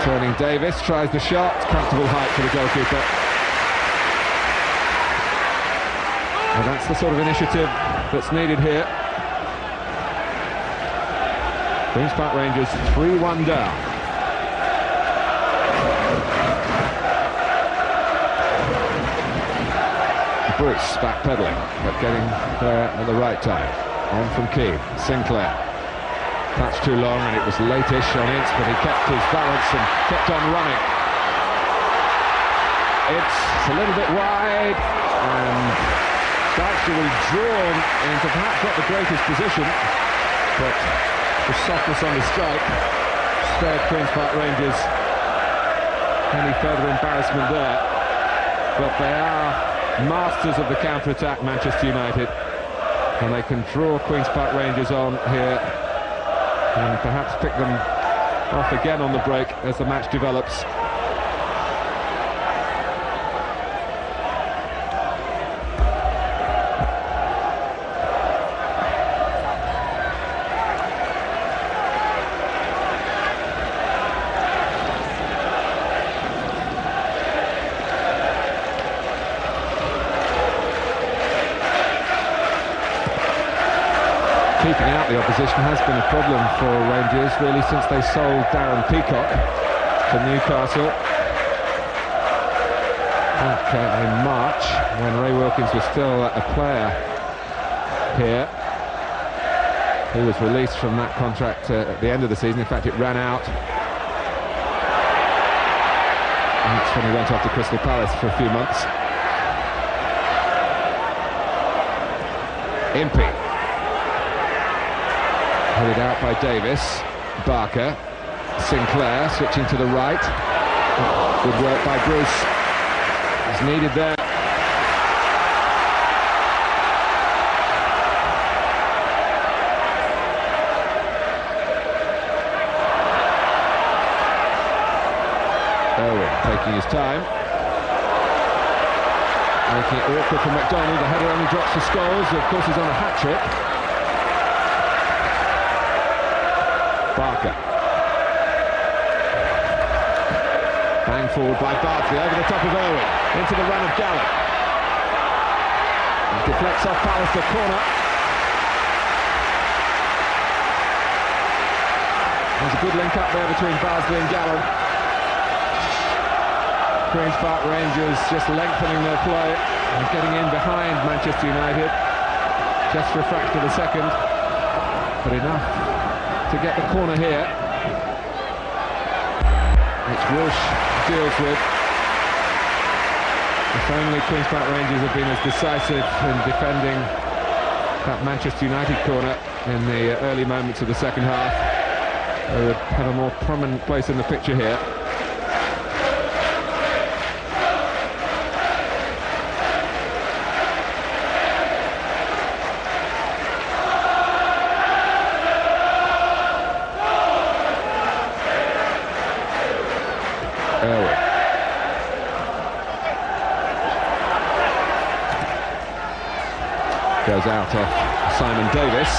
A: Turning Davis, tries the shot. Comfortable height for the goalkeeper. Well, that's the sort of initiative that's needed here. Queen's Park Rangers 3-1 down. Bruce backpedaling, but getting there at the right time. On from Keane, Sinclair. Touch too long, and it was late-ish on Ince, but he kept his balance and kept on running. It's a little bit wide, and Dykstra was drawn into perhaps not the greatest position, but the softness on the strike spared Queen's Park Rangers any further embarrassment there. But they are masters of the counter-attack, Manchester United, and they can draw Queen's Park Rangers on here and perhaps pick them off again on the break as the match develops. Keeping out the opposition has been a problem for Rangers, really, since they sold Darren Peacock to Newcastle back in March, when Ray Wilkins was still a player here. He was released from that contract at the end of the season. In fact, it ran out. And that's when he went off to Crystal Palace for a few months. Impey. Headed out by Davis. Barker. Sinclair switching to the right. Good work by Bruce. It's needed there. Owen taking his time. Making it awkward for McDonald. The header only drops for Scholes, who of course is on a hat-trick. Barker. Bang forward by Barkley, over the top of Owen, into the run of Gallen. Deflects off Pallister, corner. There's a good link up there between Bardsley and Gallen. Queen's Park Rangers just lengthening their play and getting in behind Manchester United, just for a fraction of a second, but enough to get the corner here, which Walsh deals with. If only Queen's Park Rangers had been as decisive in defending that Manchester United corner in the early moments of the second half, they would have a more prominent place in the picture here. Goes out off Simon Davis.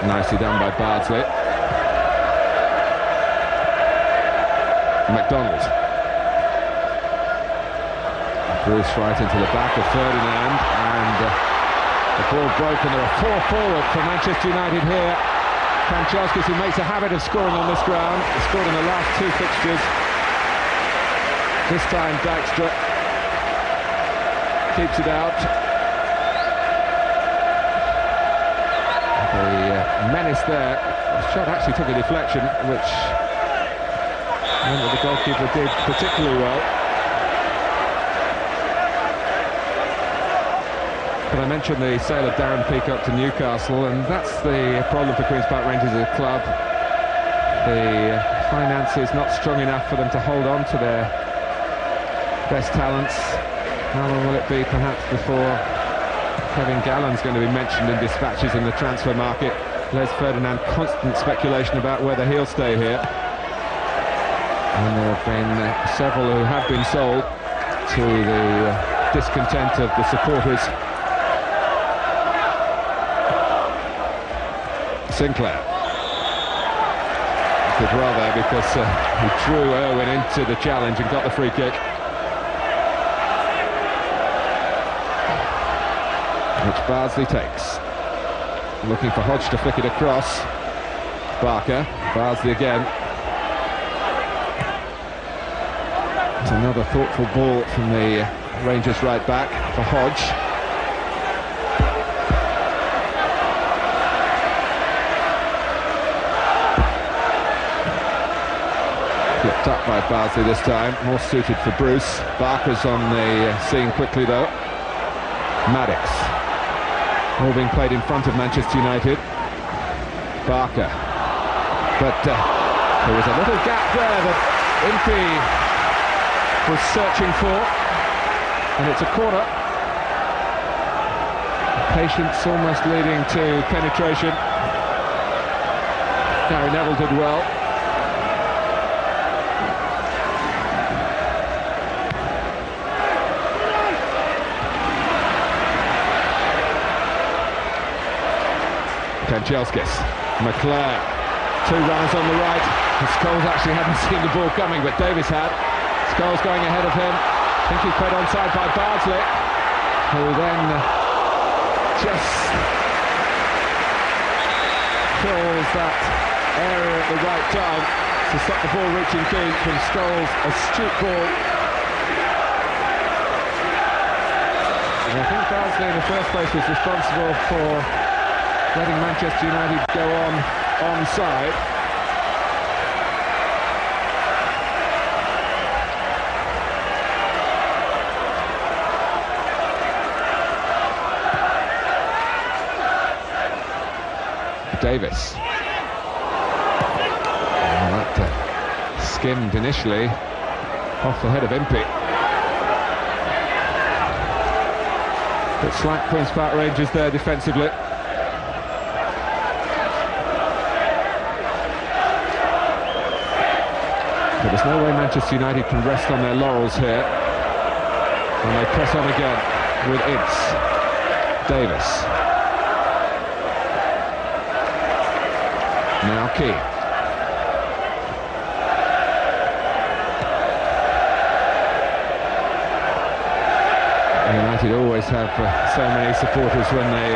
A: Nicely done by Bardsley. McDonald. Bruce right into the back of Ferdinand, and the ball broken. There are 4 forward for Manchester United here. Kanchelskis, who makes a habit of scoring on this ground, has scored in the last 2 fixtures. This time Dykstra keeps it out. The menace there. The shot actually took a deflection, which meant that the goalkeeper did particularly well. But I mentioned the sale of Darren Peacock to Newcastle, and that's the problem for Queen's Park Rangers as a club. The finances not strong enough for them to hold on to their best talents. How long will it be perhaps before Kevin Gallen's going to be mentioned in dispatches in the transfer market? Les Ferdinand, constant speculation about whether he'll stay here. And there have been several who have been sold to the discontent of the supporters. Sinclair did well there because he drew Irwin into the challenge and got the free kick, which Bardsley takes. Looking for Hodge to flick it across. Barker, Bardsley again. It's another thoughtful ball from the Rangers right back for Hodge. Flipped up by Bardsley this time, more suited for Bruce. Barker's on the scene quickly though. Maddox. All being played in front of Manchester United. Barker. But there was a little gap there that Impey was searching for. And it's a corner. Patience almost leading to penetration. Gary Neville did well. Kanchelskis, McClare, 2 runners on the right. Scholes actually hadn't seen the ball coming, but Davis had. Scholes going ahead of him. I think he's put onside by Bardsley, who then just fills that area at the right time to stop the ball reaching Keane from Scholes' astute ball. And I think Bardsley in the first place was responsible for letting Manchester United go on onside. Davis. That skimmed initially off the head of Impey. But slack Queen's Park Rangers there defensively. But there's no way Manchester United can rest on their laurels here. And they press on again with Ince. Davis. Now Keane. United always have so many supporters when they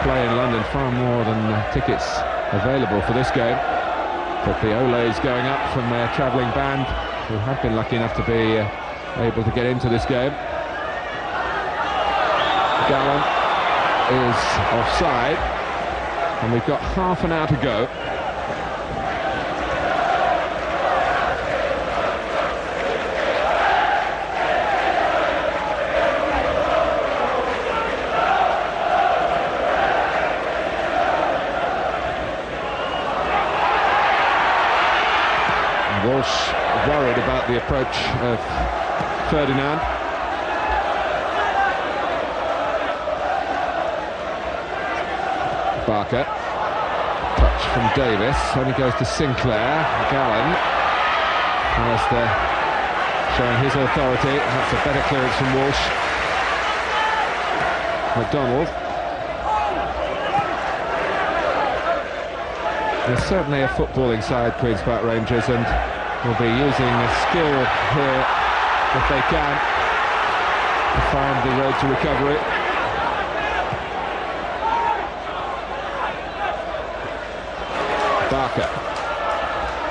A: play in London, far more than tickets available for this game. But the Ole's going up from their travelling band, who have been lucky enough to be able to get into this game. Gallen is offside, and we've got half an hour to go. Walsh worried about the approach of Ferdinand. Barker. Touch from Davis. Only goes to Sinclair. Gallen. Alistair showing his authority. That's a better clearance from Walsh. McDonald. They're certainly a footballing side, Queen's Park Rangers, and will be using skill here if they can to find the road to recovery. Barker.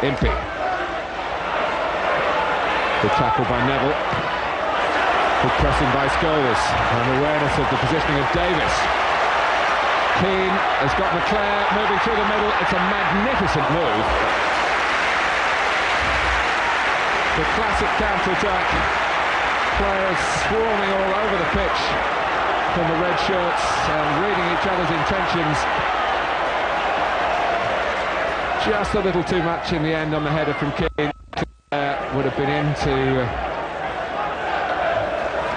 A: Impey. Good tackle by Neville. Good pressing by Scholes, and awareness of the positioning of Davis. Keane has got McClare moving through the middle. It's a magnificent move. The classic counter-attack. Players swarming all over the pitch from the red shirts and reading each other's intentions. Just a little too much in the end on the header from Keane. Would have been in to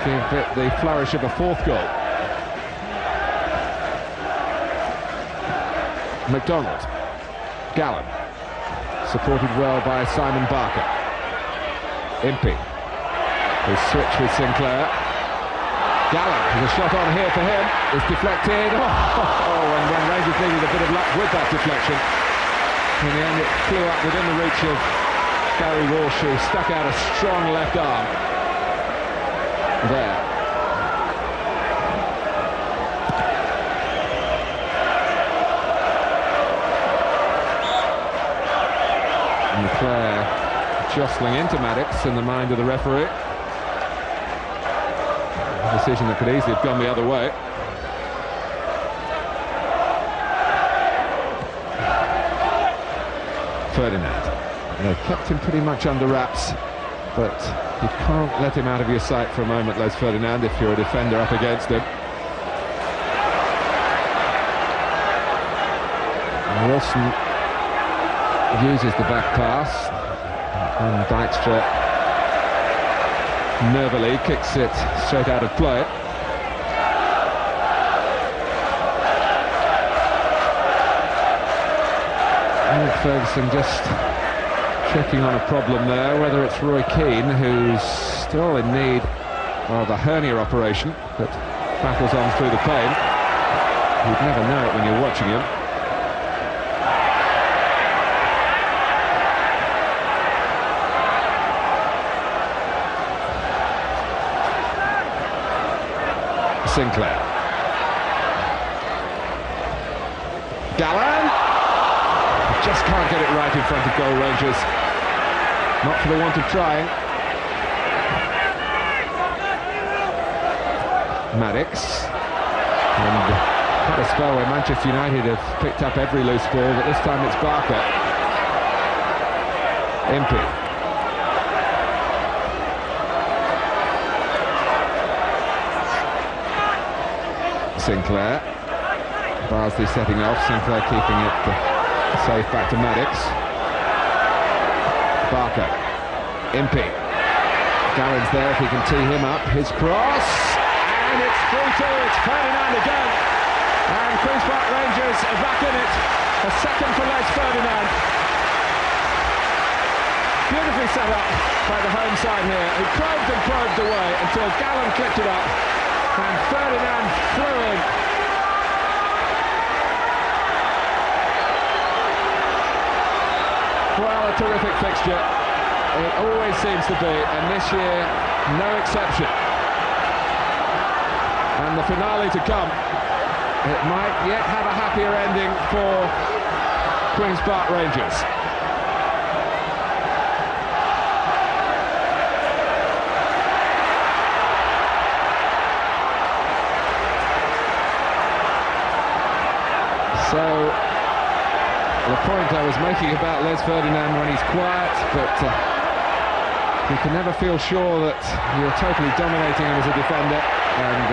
A: give it the flourish of a fourth goal. McDonald. Gallen. Supported well by Simon Barker. Impey. His switch with Sinclair. Gallen has a shot on here for him. It's deflected. And when Rangers needed a bit of luck with that deflection, in the end it flew up within the reach of Gary Walsh, who stuck out a strong left arm. There. jostling into Maddox in the mind of the referee. A decision that could easily have gone the other way. Ferdinand. They've kept him pretty much under wraps, but you can't let him out of your sight for a moment, Les Ferdinand, if you're a defender up against him. Wilson uses the back pass, and Dijkstra nervily kicks it straight out of play. And Ferguson just checking on a problem there, whether it's Roy Keane, who's still in need of a hernia operation, but battles on through the pain. You'd never know it when you're watching him. Sinclair. Gallen just can't get it right in front of goal Rangers. Not for the want of trying. Maddox. And had a spell where Manchester United have picked up every loose ball, but this time it's Barker. Impey. Sinclair. Barsley setting off, Sinclair keeping it safe back to Maddox. Barker. Impey. Gallen's there if he can tee him up. His cross. And it's 3-2. It's Ferdinand again. And Queen's Park Rangers are back in it. A second for Les Ferdinand. Beautifully set up by the home side here. He probed and probed away until Gallen clipped it up. And Ferdinand flew in. Well, a terrific fixture. It always seems to be, and this year, no exception. And the finale to come. It might yet have a happier ending for Queen's Park Rangers. So, the point I was making about Les Ferdinand when he's quiet, but you can never feel sure that you're totally dominating him as a defender, and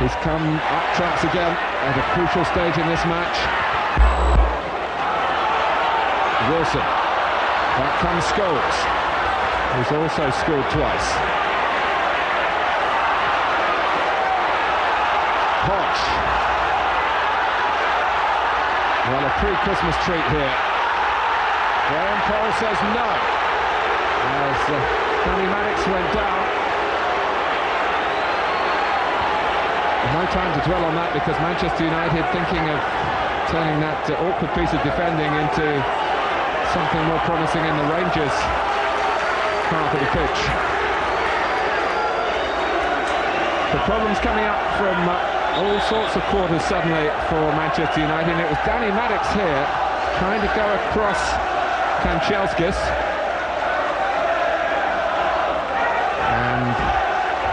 A: he's come up trumps again at a crucial stage in this match. Wilson. Back comes Scholes, who's also scored twice. Hodge. Well, a pre-Christmas treat here. Graham Cole says no, as Danny Maddox went down. No time to dwell on that, because Manchester United thinking of turning that awkward piece of defending into something more promising in the Rangers half of the pitch. The problems coming up from all sorts of quarters suddenly for Manchester United, and it was Danny Maddox here trying to go across Kanchelskis, and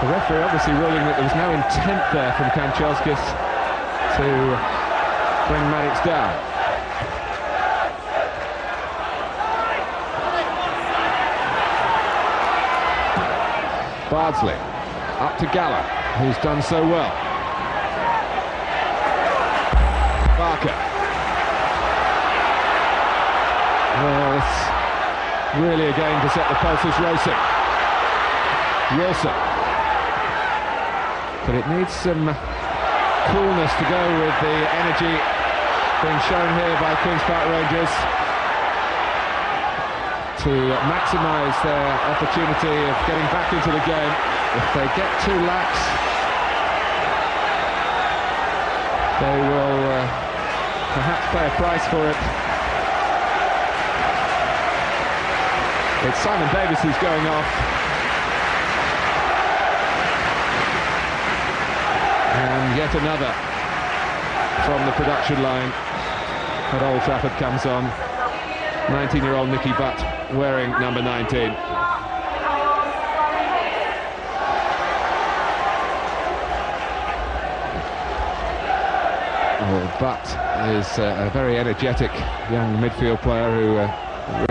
A: the referee obviously ruling that there was no intent there from Kanchelskis to bring Maddox down. Bardsley up to Gallen, who's done so well. Barker. Well, it's really a game to set the pulses racing. Wilson. But it needs some coolness to go with the energy being shown here by Queen's Park Rangers to maximise their opportunity of getting back into the game. If they get too lax, they will perhaps pay a price for it. It's Simon Davis who's going off. And yet another from the production line at Old Trafford comes on. 19-year-old Nicky Butt wearing number 19. Well, Butt is a very energetic young midfield player who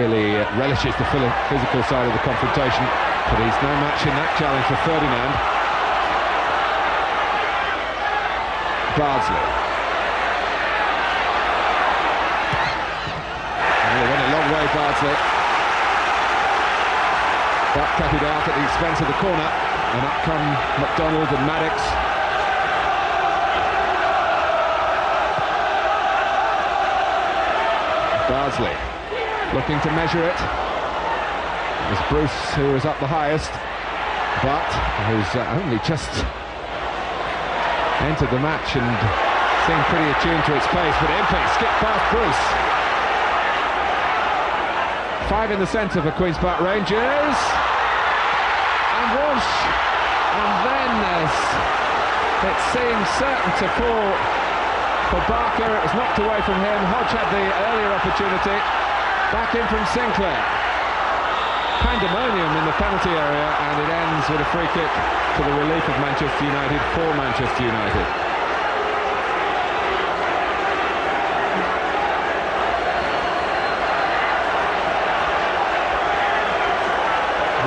A: really relishes the physical side of the confrontation, but he's no match in that challenge for Ferdinand. Bardsley. He went a long way, Bardsley. Butt cut it out at the expense of the corner, and up come McDonald and Maddox. Bardsley looking to measure it. It was Bruce who was up the highest, but who's only just entered the match and seemed pretty attuned to its pace, but Impey skipped past Bruce. 5 in the centre for Queen's Park Rangers, and Walsh, and then it seemed certain to fall for Barker. It was knocked away from him. Hodge had the earlier opportunity. Back in from Sinclair. Pandemonium in the penalty area, and it ends with a free kick to the relief of Manchester United for Manchester United.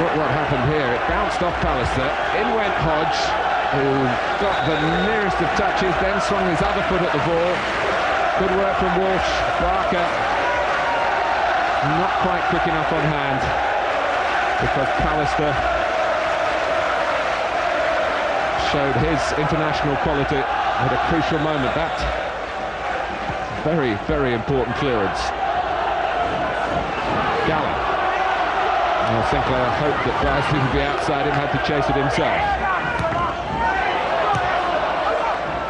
A: Look what happened here. It bounced off Pallister. In went Hodge, who got the nearest of touches, then swung his other foot at the ball. Good work from Walsh. Barker not quite quick enough on hand, because Pallister showed his international quality at a crucial moment. That very, very important clearance. Gallagher. Well, Sinclair hoped that Bardsley would be outside him, had to chase it himself.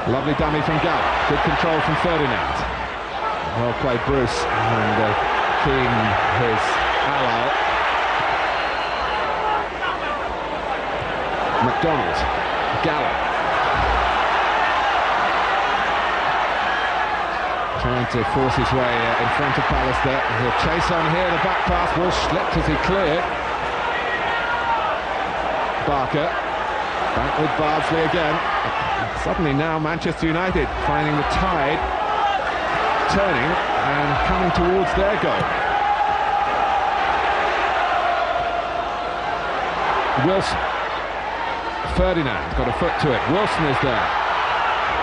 A: Lovely dummy from Gallagher. Good control from Ferdinand. Well played, Bruce, and Keane, his ally. McDonald. Gallagher. Trying to force his way in front of Pallister. He'll chase on here, the back pass. Walsh slipped as he cleared. Barker. Back with Bardsley again. Suddenly now Manchester United finding the tide turning and coming towards their goal. Wilson. Ferdinand got a foot to it. Wilson is there.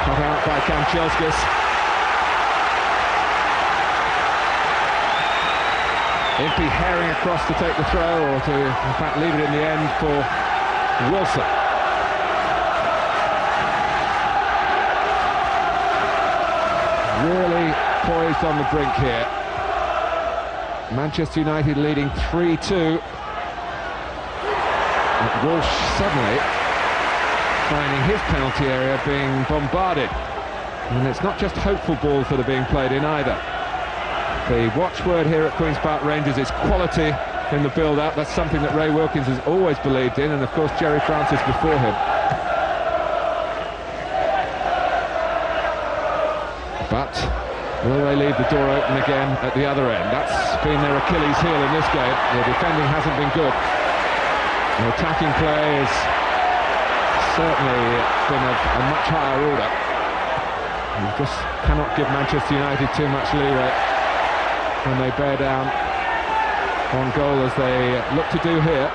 A: Cut out by Kanchelskis. Impey herring across to take the throw, or to in fact leave it in the end for Wilson. Really poised on the brink here. Manchester United leading 3-2. Walsh suddenly finding his penalty area being bombarded. And it's not just hopeful balls that are being played in either. The watchword here at Queen's Park Rangers is quality in the build-up. That's something that Ray Wilkins has always believed in, and of course Jerry Francis before him. But will they leave the door open again at the other end? That's been their Achilles heel in this game. The defending hasn't been good. The attacking play has certainly been of a much higher order. You just cannot give Manchester United too much leeway when they bear down on goal, as they look to do here.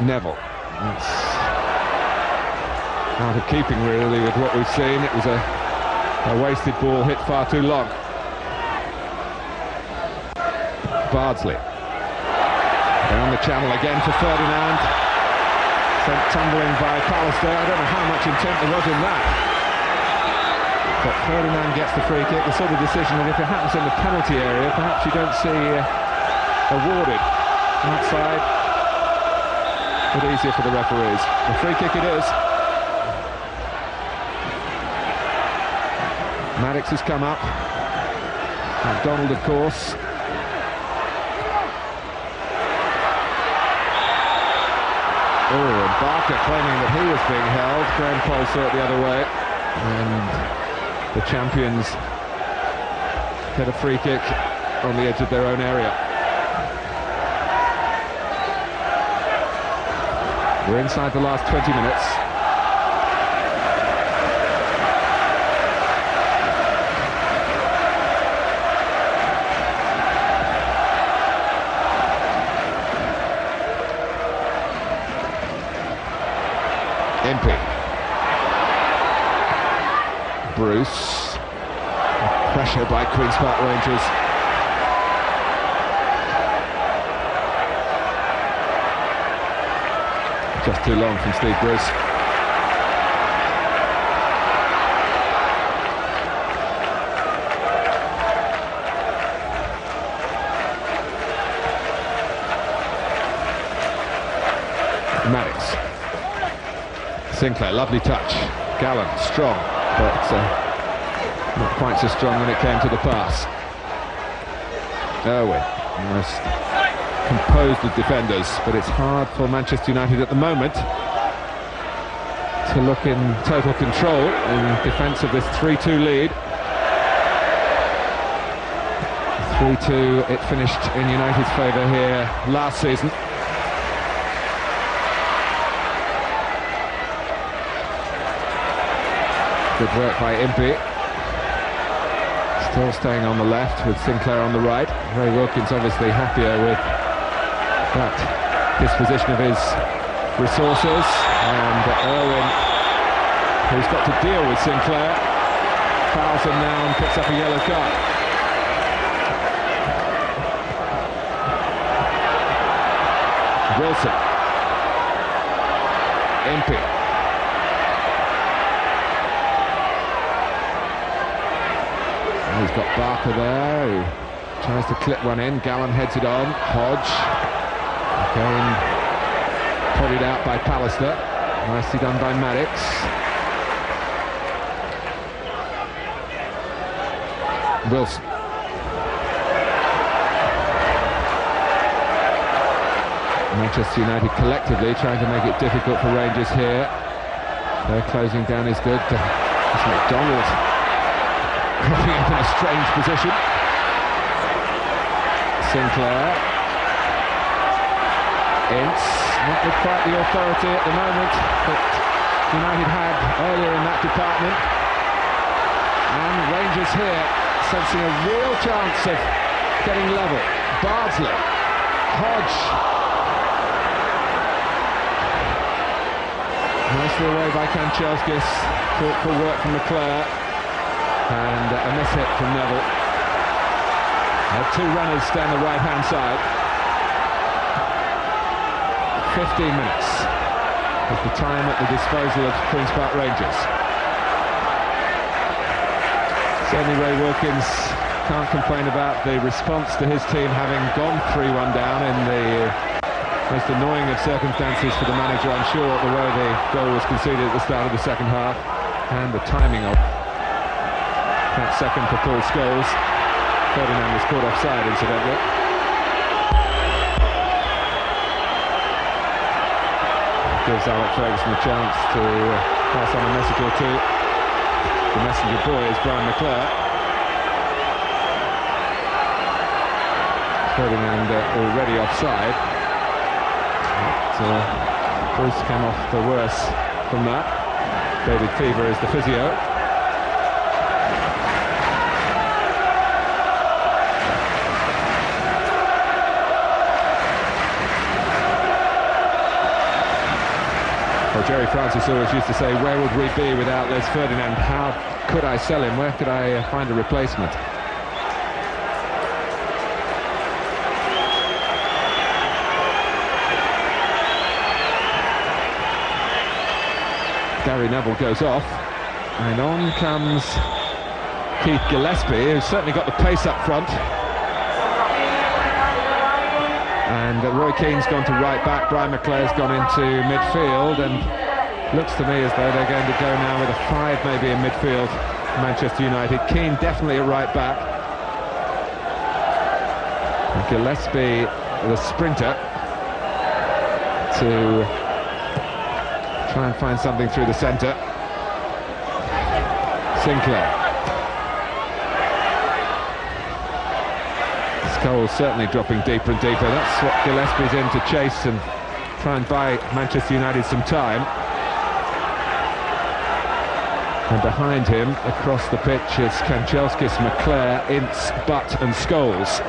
A: Neville. That's out of keeping really with what we've seen. It was a wasted ball hit far too long. Bardsley. Down the channel again for Ferdinand. Sent tumbling by Pallister. I don't know how much intent there was in that. But Ferdinand gets the free kick, the sort of decision that if it happens in the penalty area, perhaps you don't see awarded. Outside, but easier for the referees. The free kick it is. Maddox has come up. McDonald, of course. Oh, and Barker claiming that he was being held. Graham Cole saw it the other way. And The champions get a free kick on the edge of their own area. We're inside the last 20 minutes. Impey. Bruce. Pressure by Queen's Park Rangers. Just too long from Steve Bruce. Maddox. Sinclair, lovely touch. Gallen, strong, but not quite so strong when it came to the pass. Irwin, most composed of defenders, but it's hard for Manchester United at the moment to look in total control in defence of this 3-2 lead. 3-2, it finished in United's favour here last season. Good work by Impey. Still staying on the left with Sinclair on the right. Ray Wilkins obviously happier with that disposition of his resources. And Irwin, who's got to deal with Sinclair, fouls him now and picks up a yellow card. Wilson. Impey. He's got Barker there, who tries to clip one in. Gallen heads it on. Hodge, again putted out by Pallister. Nicely done by Maddox. Wilson. Manchester United collectively trying to make it difficult for Rangers here. Their closing down is good. It's McDonald cropping up in a strange position. Sinclair. Ince, not with quite the authority at the moment that United had earlier in that department. And Rangers here sensing a real chance of getting level. Bardsley. Hodge. Nicely away by Kanchelskis. Thoughtful work from Leclerc. And a miss hit from Neville. Two runners down the right-hand side. 15 minutes is the time at the disposal of Queen's Park Rangers. Certainly Ray Wilkins can't complain about the response to his team having gone 3-1 down in the most annoying of circumstances for the manager, I'm sure, the way the goal was conceded at the start of the second half, and the timing of that second for Paul Scholes. Ferdinand was caught offside, incidentally. Gives Alex Ferguson a chance to pass on a message or two. The messenger boy is Brian Leclerc. Ferdinand already offside. But, Bruce came off the worse from that. David Fever is the physio. Well, Jerry Francis always used to say, where would we be without Les Ferdinand? How could I sell him? Where could I find a replacement? Gary Neville goes off, and on comes Keith Gillespie, who's certainly got the pace up front. And Roy Keane's gone to right back, Brian McClair's gone into midfield, and looks to me as though they're going to go now with a 5 maybe in midfield, Manchester United. Keane definitely at right back. And Gillespie, the sprinter, to try and find something through the centre. Sinclair. Scholes certainly dropping deeper and deeper. That's what Gillespie's in to chase and try and buy Manchester United some time. And behind him, across the pitch, is Kanchelskis, McClare, Ince, Butt and Scholes.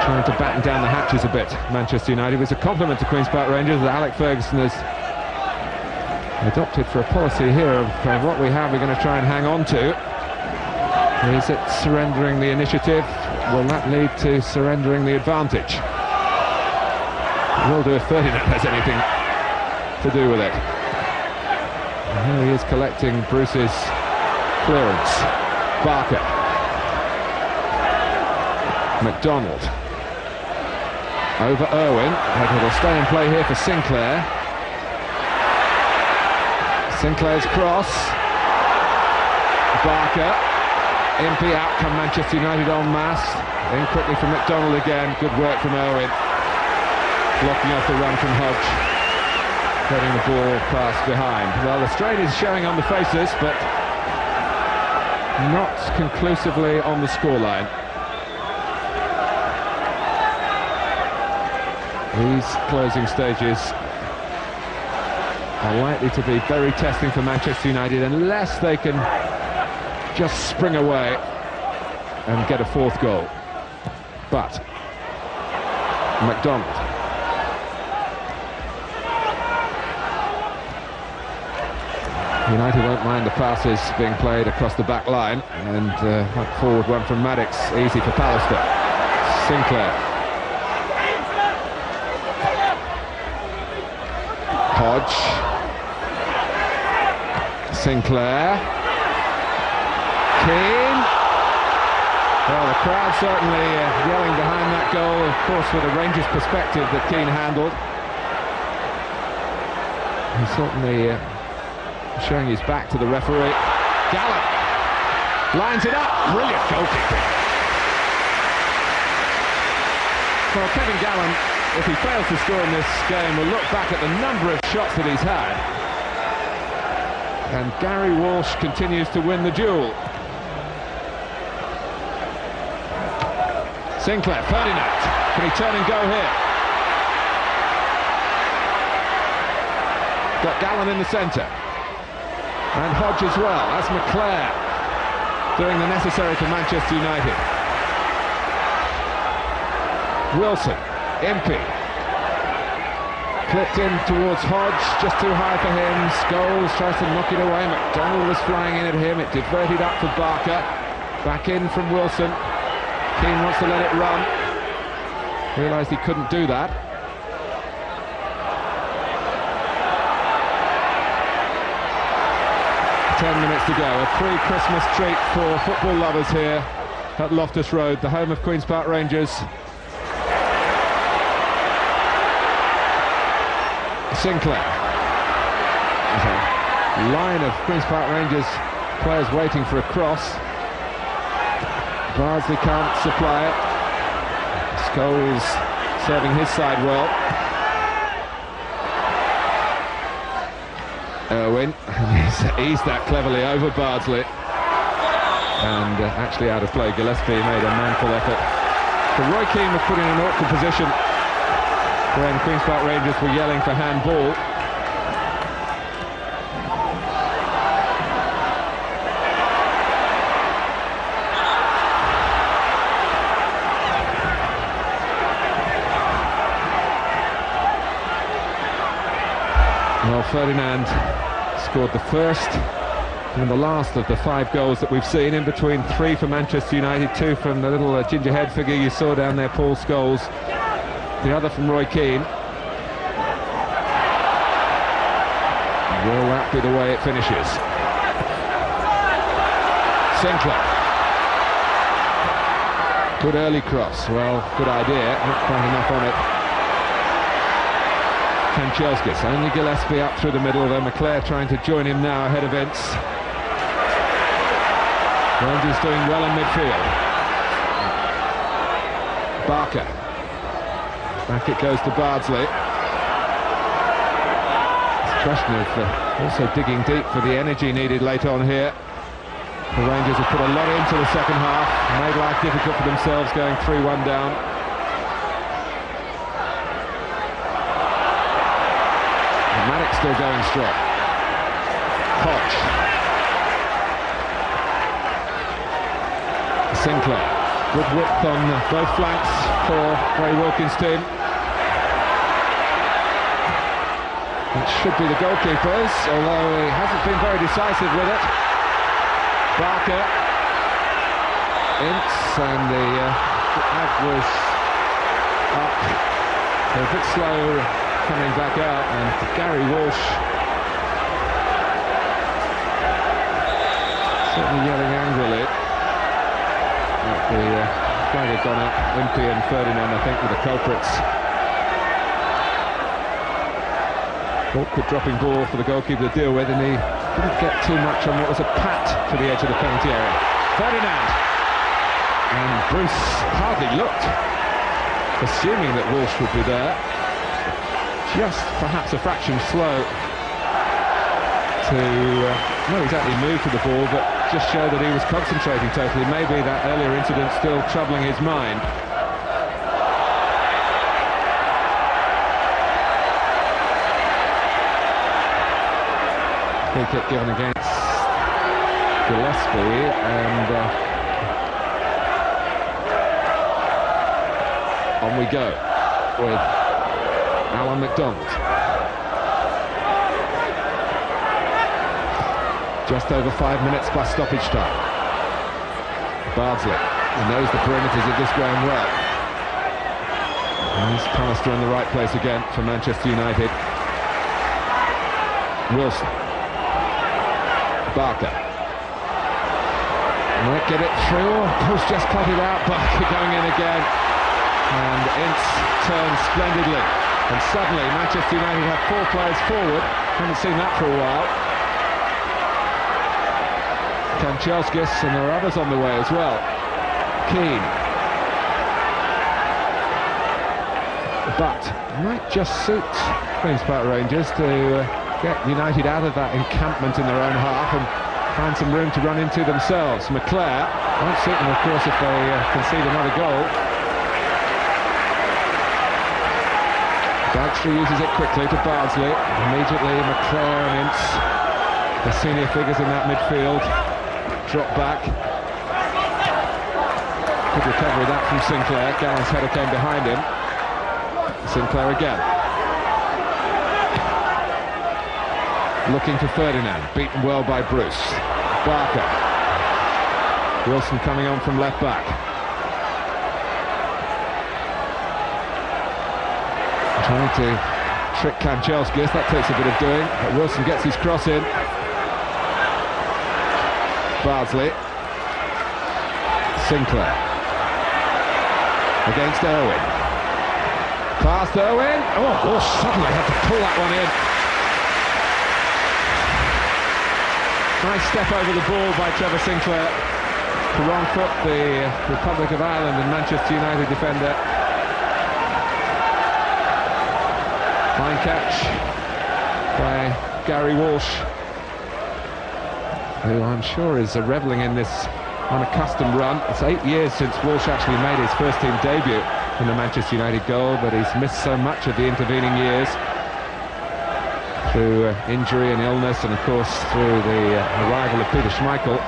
A: Trying to batten down the hatches a bit, Manchester United. It was a compliment to Queen's Park Rangers that Alex Ferguson has adopted for a policy here of what we have we're going to try and hang on to. Is it surrendering the initiative? Will that lead to surrendering the advantage? It will do if Ferdinand has anything to do with it. And here he is collecting Bruce's clearance. Barker. McDonald. Over Irwin. It'll stay in play here for Sinclair. Sinclair's cross. Barker. Impey out come Manchester United en masse. In quickly from McDonald again. Good work from Irwin. Blocking off the run from Hodge. Getting the ball past behind. Well, the strain is showing on the faces, but not conclusively on the scoreline. These closing stages are likely to be very testing for Manchester United unless they can just spring away and get a fourth goal. But McDonald. United won't mind the passes being played across the back line, and forward one from Maddox, easy for Pallister. Sinclair. Hodge. Sinclair. Keane. Well, the crowd certainly yelling behind that goal, of course with a Rangers perspective that Keane handled. He certainly showing his back to the referee. Gallen lines it up. Brilliant goalkeeping. Well, Kevin Gallen, if he fails to score in this game, will look back at the number of shots that he's had. And Gary Walsh continues to win the duel. Sinclair, Ferdinand. Can he turn and go here? Got Gallen in the centre. And Hodge as well. That's McClare doing the necessary for Manchester United. Wilson, Impey. Clipped in towards Hodge, just too high for him. Scholes tries to knock it away. McDonald was flying in at him. It diverted up for Barker. Back in from Wilson. Keane wants to let it run. Realised he couldn't do that. Ten minutes to go. A pre-Christmas treat for football lovers here at Loftus Road, the home of Queen's Park Rangers. Sinclair. There's a line of Queen's Park Rangers players waiting for a cross. Bardsley can't supply it. Scholes serving his side well. Irwin, he's eased that cleverly over Bardsley. And actually out of play, Gillespie made a manful effort. But Roy Keane was put in an awkward position when Queen's Park Rangers were yelling for handball. Well, Ferdinand scored the first and the last of the 5 goals that we've seen, in between 3 for Manchester United, 2 from the little gingerhead figure you saw down there, Paul Scholes, the other from Roy Keane. Will that be the way it finishes? Sinclair. Good early cross. Well, good idea, not quite enough on it. Kanchelskis, only Gillespie up through the middle, though McClare trying to join him now ahead of Ince. Rangers doing well in midfield. Barker. Back it goes to Bardsley. It's a question of also digging deep for the energy needed late on here. The Rangers have put a lot into the second half, made life difficult for themselves going 3-1 down. And Maddox still going strong. Hodge. Sinclair. Good width on both flanks for Ray Wilkins' team. It should be the goalkeepers, although he hasn't been very decisive with it. Barker, Ince, and the ad was up. They're a bit slow coming back out, and Gary Walsh certainly yelling angrily. The flag had gone up. Impey and Ferdinand, I think, were the culprits. Awkward dropping ball for the goalkeeper to deal with, and he didn't get too much on what was a pat to the edge of the penalty area. Ferdinand! And Bruce hardly looked, assuming that Walsh would be there. Just perhaps a fraction slow to not exactly move to the ball, but just show that he was concentrating totally. Maybe that earlier incident still troubling his mind. Free kick given against Gillespie, and on we go with Alan McDonald. Just over 5 minutes plus stoppage time. Bardsley, he knows the perimeters of this ground well. And he's Pallister in the right place again for Manchester United. Wilson. Barker. Might get it through. Post just cut it out. Barker going in again. And Ince turns splendidly. And suddenly Manchester United have 4 players forward. Haven't seen that for a while. Kanchelskis, and there are others on the way as well. Keane. But might just suit Queen's Park Rangers to get United out of that encampment in their own half and find some room to run into themselves. McClare won't suit them, of course, if they concede another goal. Dykstra uses it quickly to Bardsley. Immediately McClare and Ince, the senior figures in that midfield, drop back. Good recovery that from Sinclair. Gallant's header came behind him. Sinclair again. Looking for Ferdinand, beaten well by Bruce. Barker. Wilson coming on from left back. Trying to trick Kanchelskis, that takes a bit of doing, but Wilson gets his cross in. Bardsley. Sinclair. Against Irwin. Past Irwin. Oh, suddenly had to pull that one in. Nice step over the ball by Trevor Sinclair. To wrong foot the Republic of Ireland and Manchester United defender. Fine catch by Gary Walsh, who I'm sure is revelling in this unaccustomed run. It's 8 years since Walsh actually made his first team debut in the Manchester United goal, but he's missed so much of the intervening years through injury and illness, and of course through the arrival of Peter Schmeichel.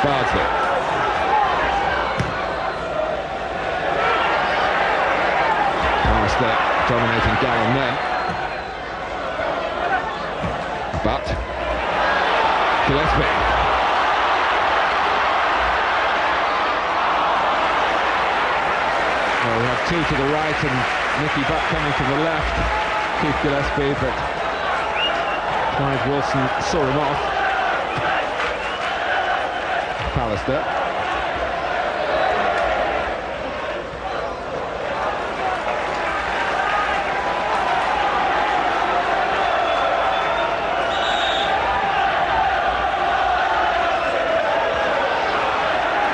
A: Bardsley. Pallister dominating Gallon then. But Gillespie. Well, we have two to the right and Nicky Butt coming from the left. Keith Gillespie, but Clive Wilson saw him off. Pallister.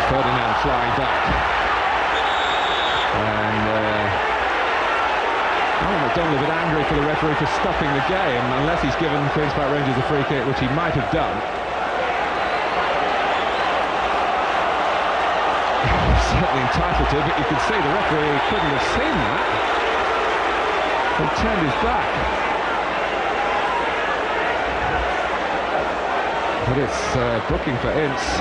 A: Ferdinand. a bit angry for the referee for stopping the game, unless he's given Queen's Park Rangers a free kick, which he might have done. Certainly entitled to, but you can see the referee couldn't have seen that. He turned his back. But it's booking for Ince.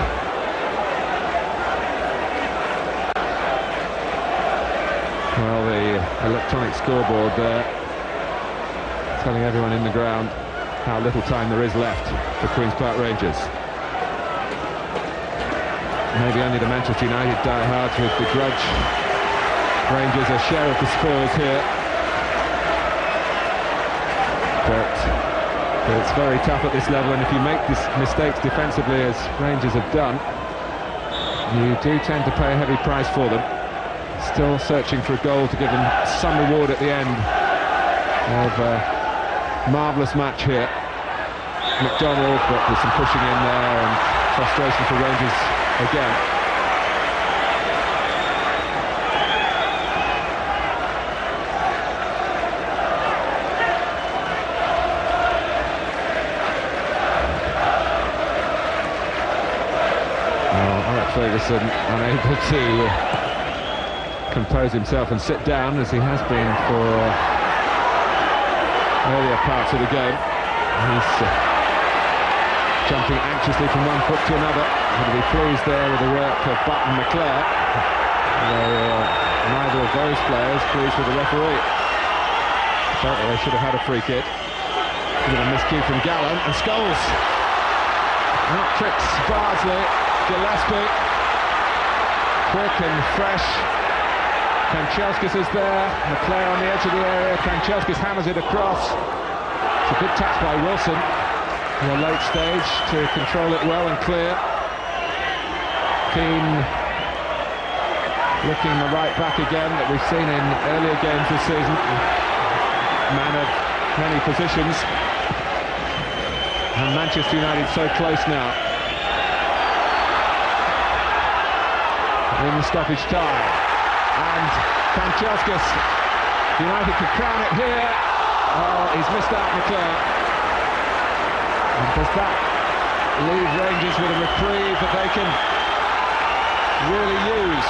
A: Well, the electronic scoreboard there telling everyone in the ground how little time there is left for Queen's Park Rangers. Maybe only the Manchester United diehards would begrudge Rangers a share of the spoils here. But it's very tough at this level, and if you make these mistakes defensively, as Rangers have done, you do tend to pay a heavy price for them. Still searching for a goal to give them some reward at the end of a marvellous match here. McDonald, but there's some pushing in there and frustration for Rangers again. Éric Ferguson unable to compose himself and sit down, as he has been for earlier parts of the game. He's jumping anxiously from one foot to another. He'll be pleased there with the work of Butt and McClare. Neither of those players pleased with the referee. Felt that they should have had a free kick. A bit of a miscue from Gallen, and Scholes out tricks Bardsley. Gillespie, quick and fresh. Kanchelskis is there. McClare on the edge of the area. Kanchelskis hammers it across. It's a good touch by Wilson in a late stage to control it well and clear. Keane looking the right back again that we've seen in earlier games this season. Man of many positions. And Manchester United so close now. In the stoppage time. And Kanchelskis, United could crown it here. Oh, he's missed out McClare. And does that leave Rangers with a reprieve that they can really use?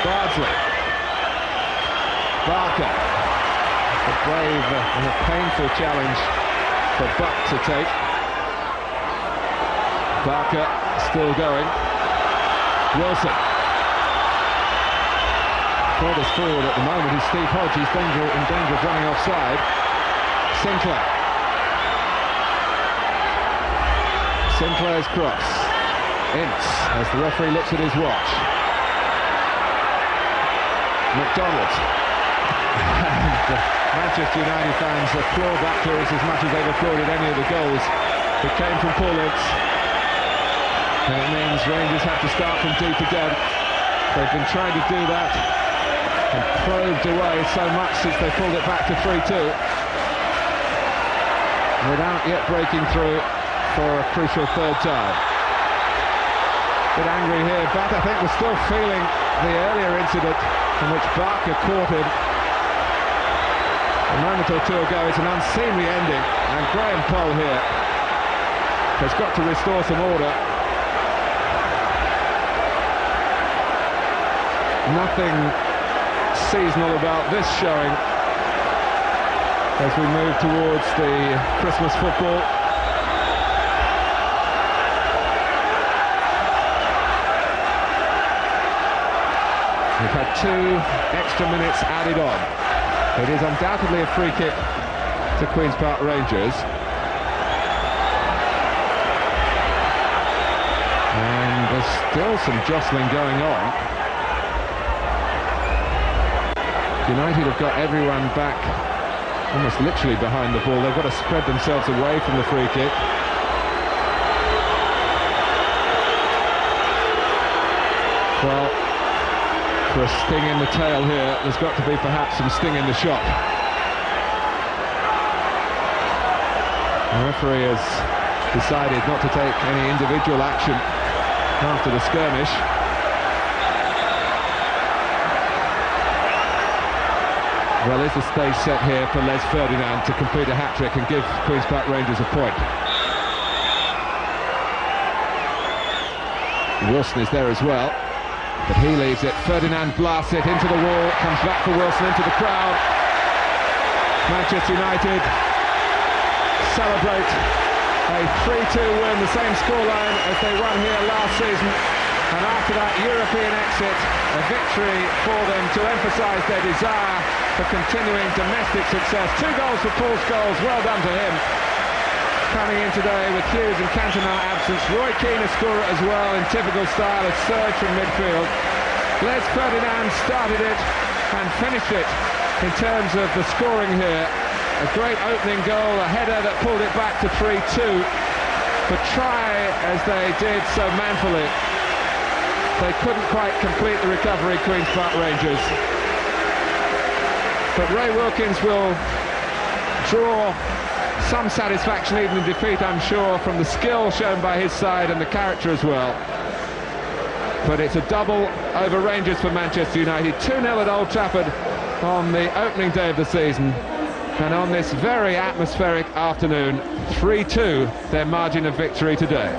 A: Bardsley. Barker. A brave and a painful challenge for Butt to take. Barker still going. Wilson. Furthest forward at the moment is Steve Hodge. He's in danger of running offside. Sinclair. Sinclair's cross. Ince, as the referee looks at his watch. McDonald. And Manchester United fans applaud that clearance as much as they've applauded any of the goals that came from Paul Ince. And it means Rangers have to start from deep again. They've been trying to do that and probed away so much since they pulled it back to 3-2 without yet breaking through for a crucial third time. A bit angry here, but I think we're still feeling the earlier incident in which Barker caught him a moment or two ago. It's an unseemly ending, and Graham Poll here has got to restore some order. Nothing seasonal about this showing as we move towards the Christmas football. We've had 2 extra minutes added on. It is undoubtedly a free kick to Queen's Park Rangers. And there's still some jostling going on. United have got everyone back almost literally behind the ball. They've got to spread themselves away from the free kick. Well, for a sting in the tail here, there's got to be perhaps some sting in the shop. The referee has decided not to take any individual action after the skirmish. Well, is the stage set here for Les Ferdinand to complete a hat-trick and give Queen's Park Rangers a point? Wilson is there as well, but he leaves it. Ferdinand blasts it into the wall, comes back for Wilson into the crowd. Manchester United celebrate a 3-2 win, the same scoreline as they won here last season, and after that European exit, a victory for them to emphasise their desire for continuing domestic success. 2 goals for Paul Scholes, well done to him. Coming in today with Hughes and Cantona absence. Roy Keane a scorer as well in typical style, a surge from midfield. Les Ferdinand started it and finished it in terms of the scoring here. A great opening goal, a header that pulled it back to 3-2. But try as they did so manfully, they couldn't quite complete the recovery, Queen's Park Rangers. But Ray Wilkins will draw some satisfaction even in defeat, I'm sure, from the skill shown by his side and the character as well. But it's a double over Rangers for Manchester United. 2-0 at Old Trafford on the opening day of the season. And on this very atmospheric afternoon, 3-2 their margin of victory today.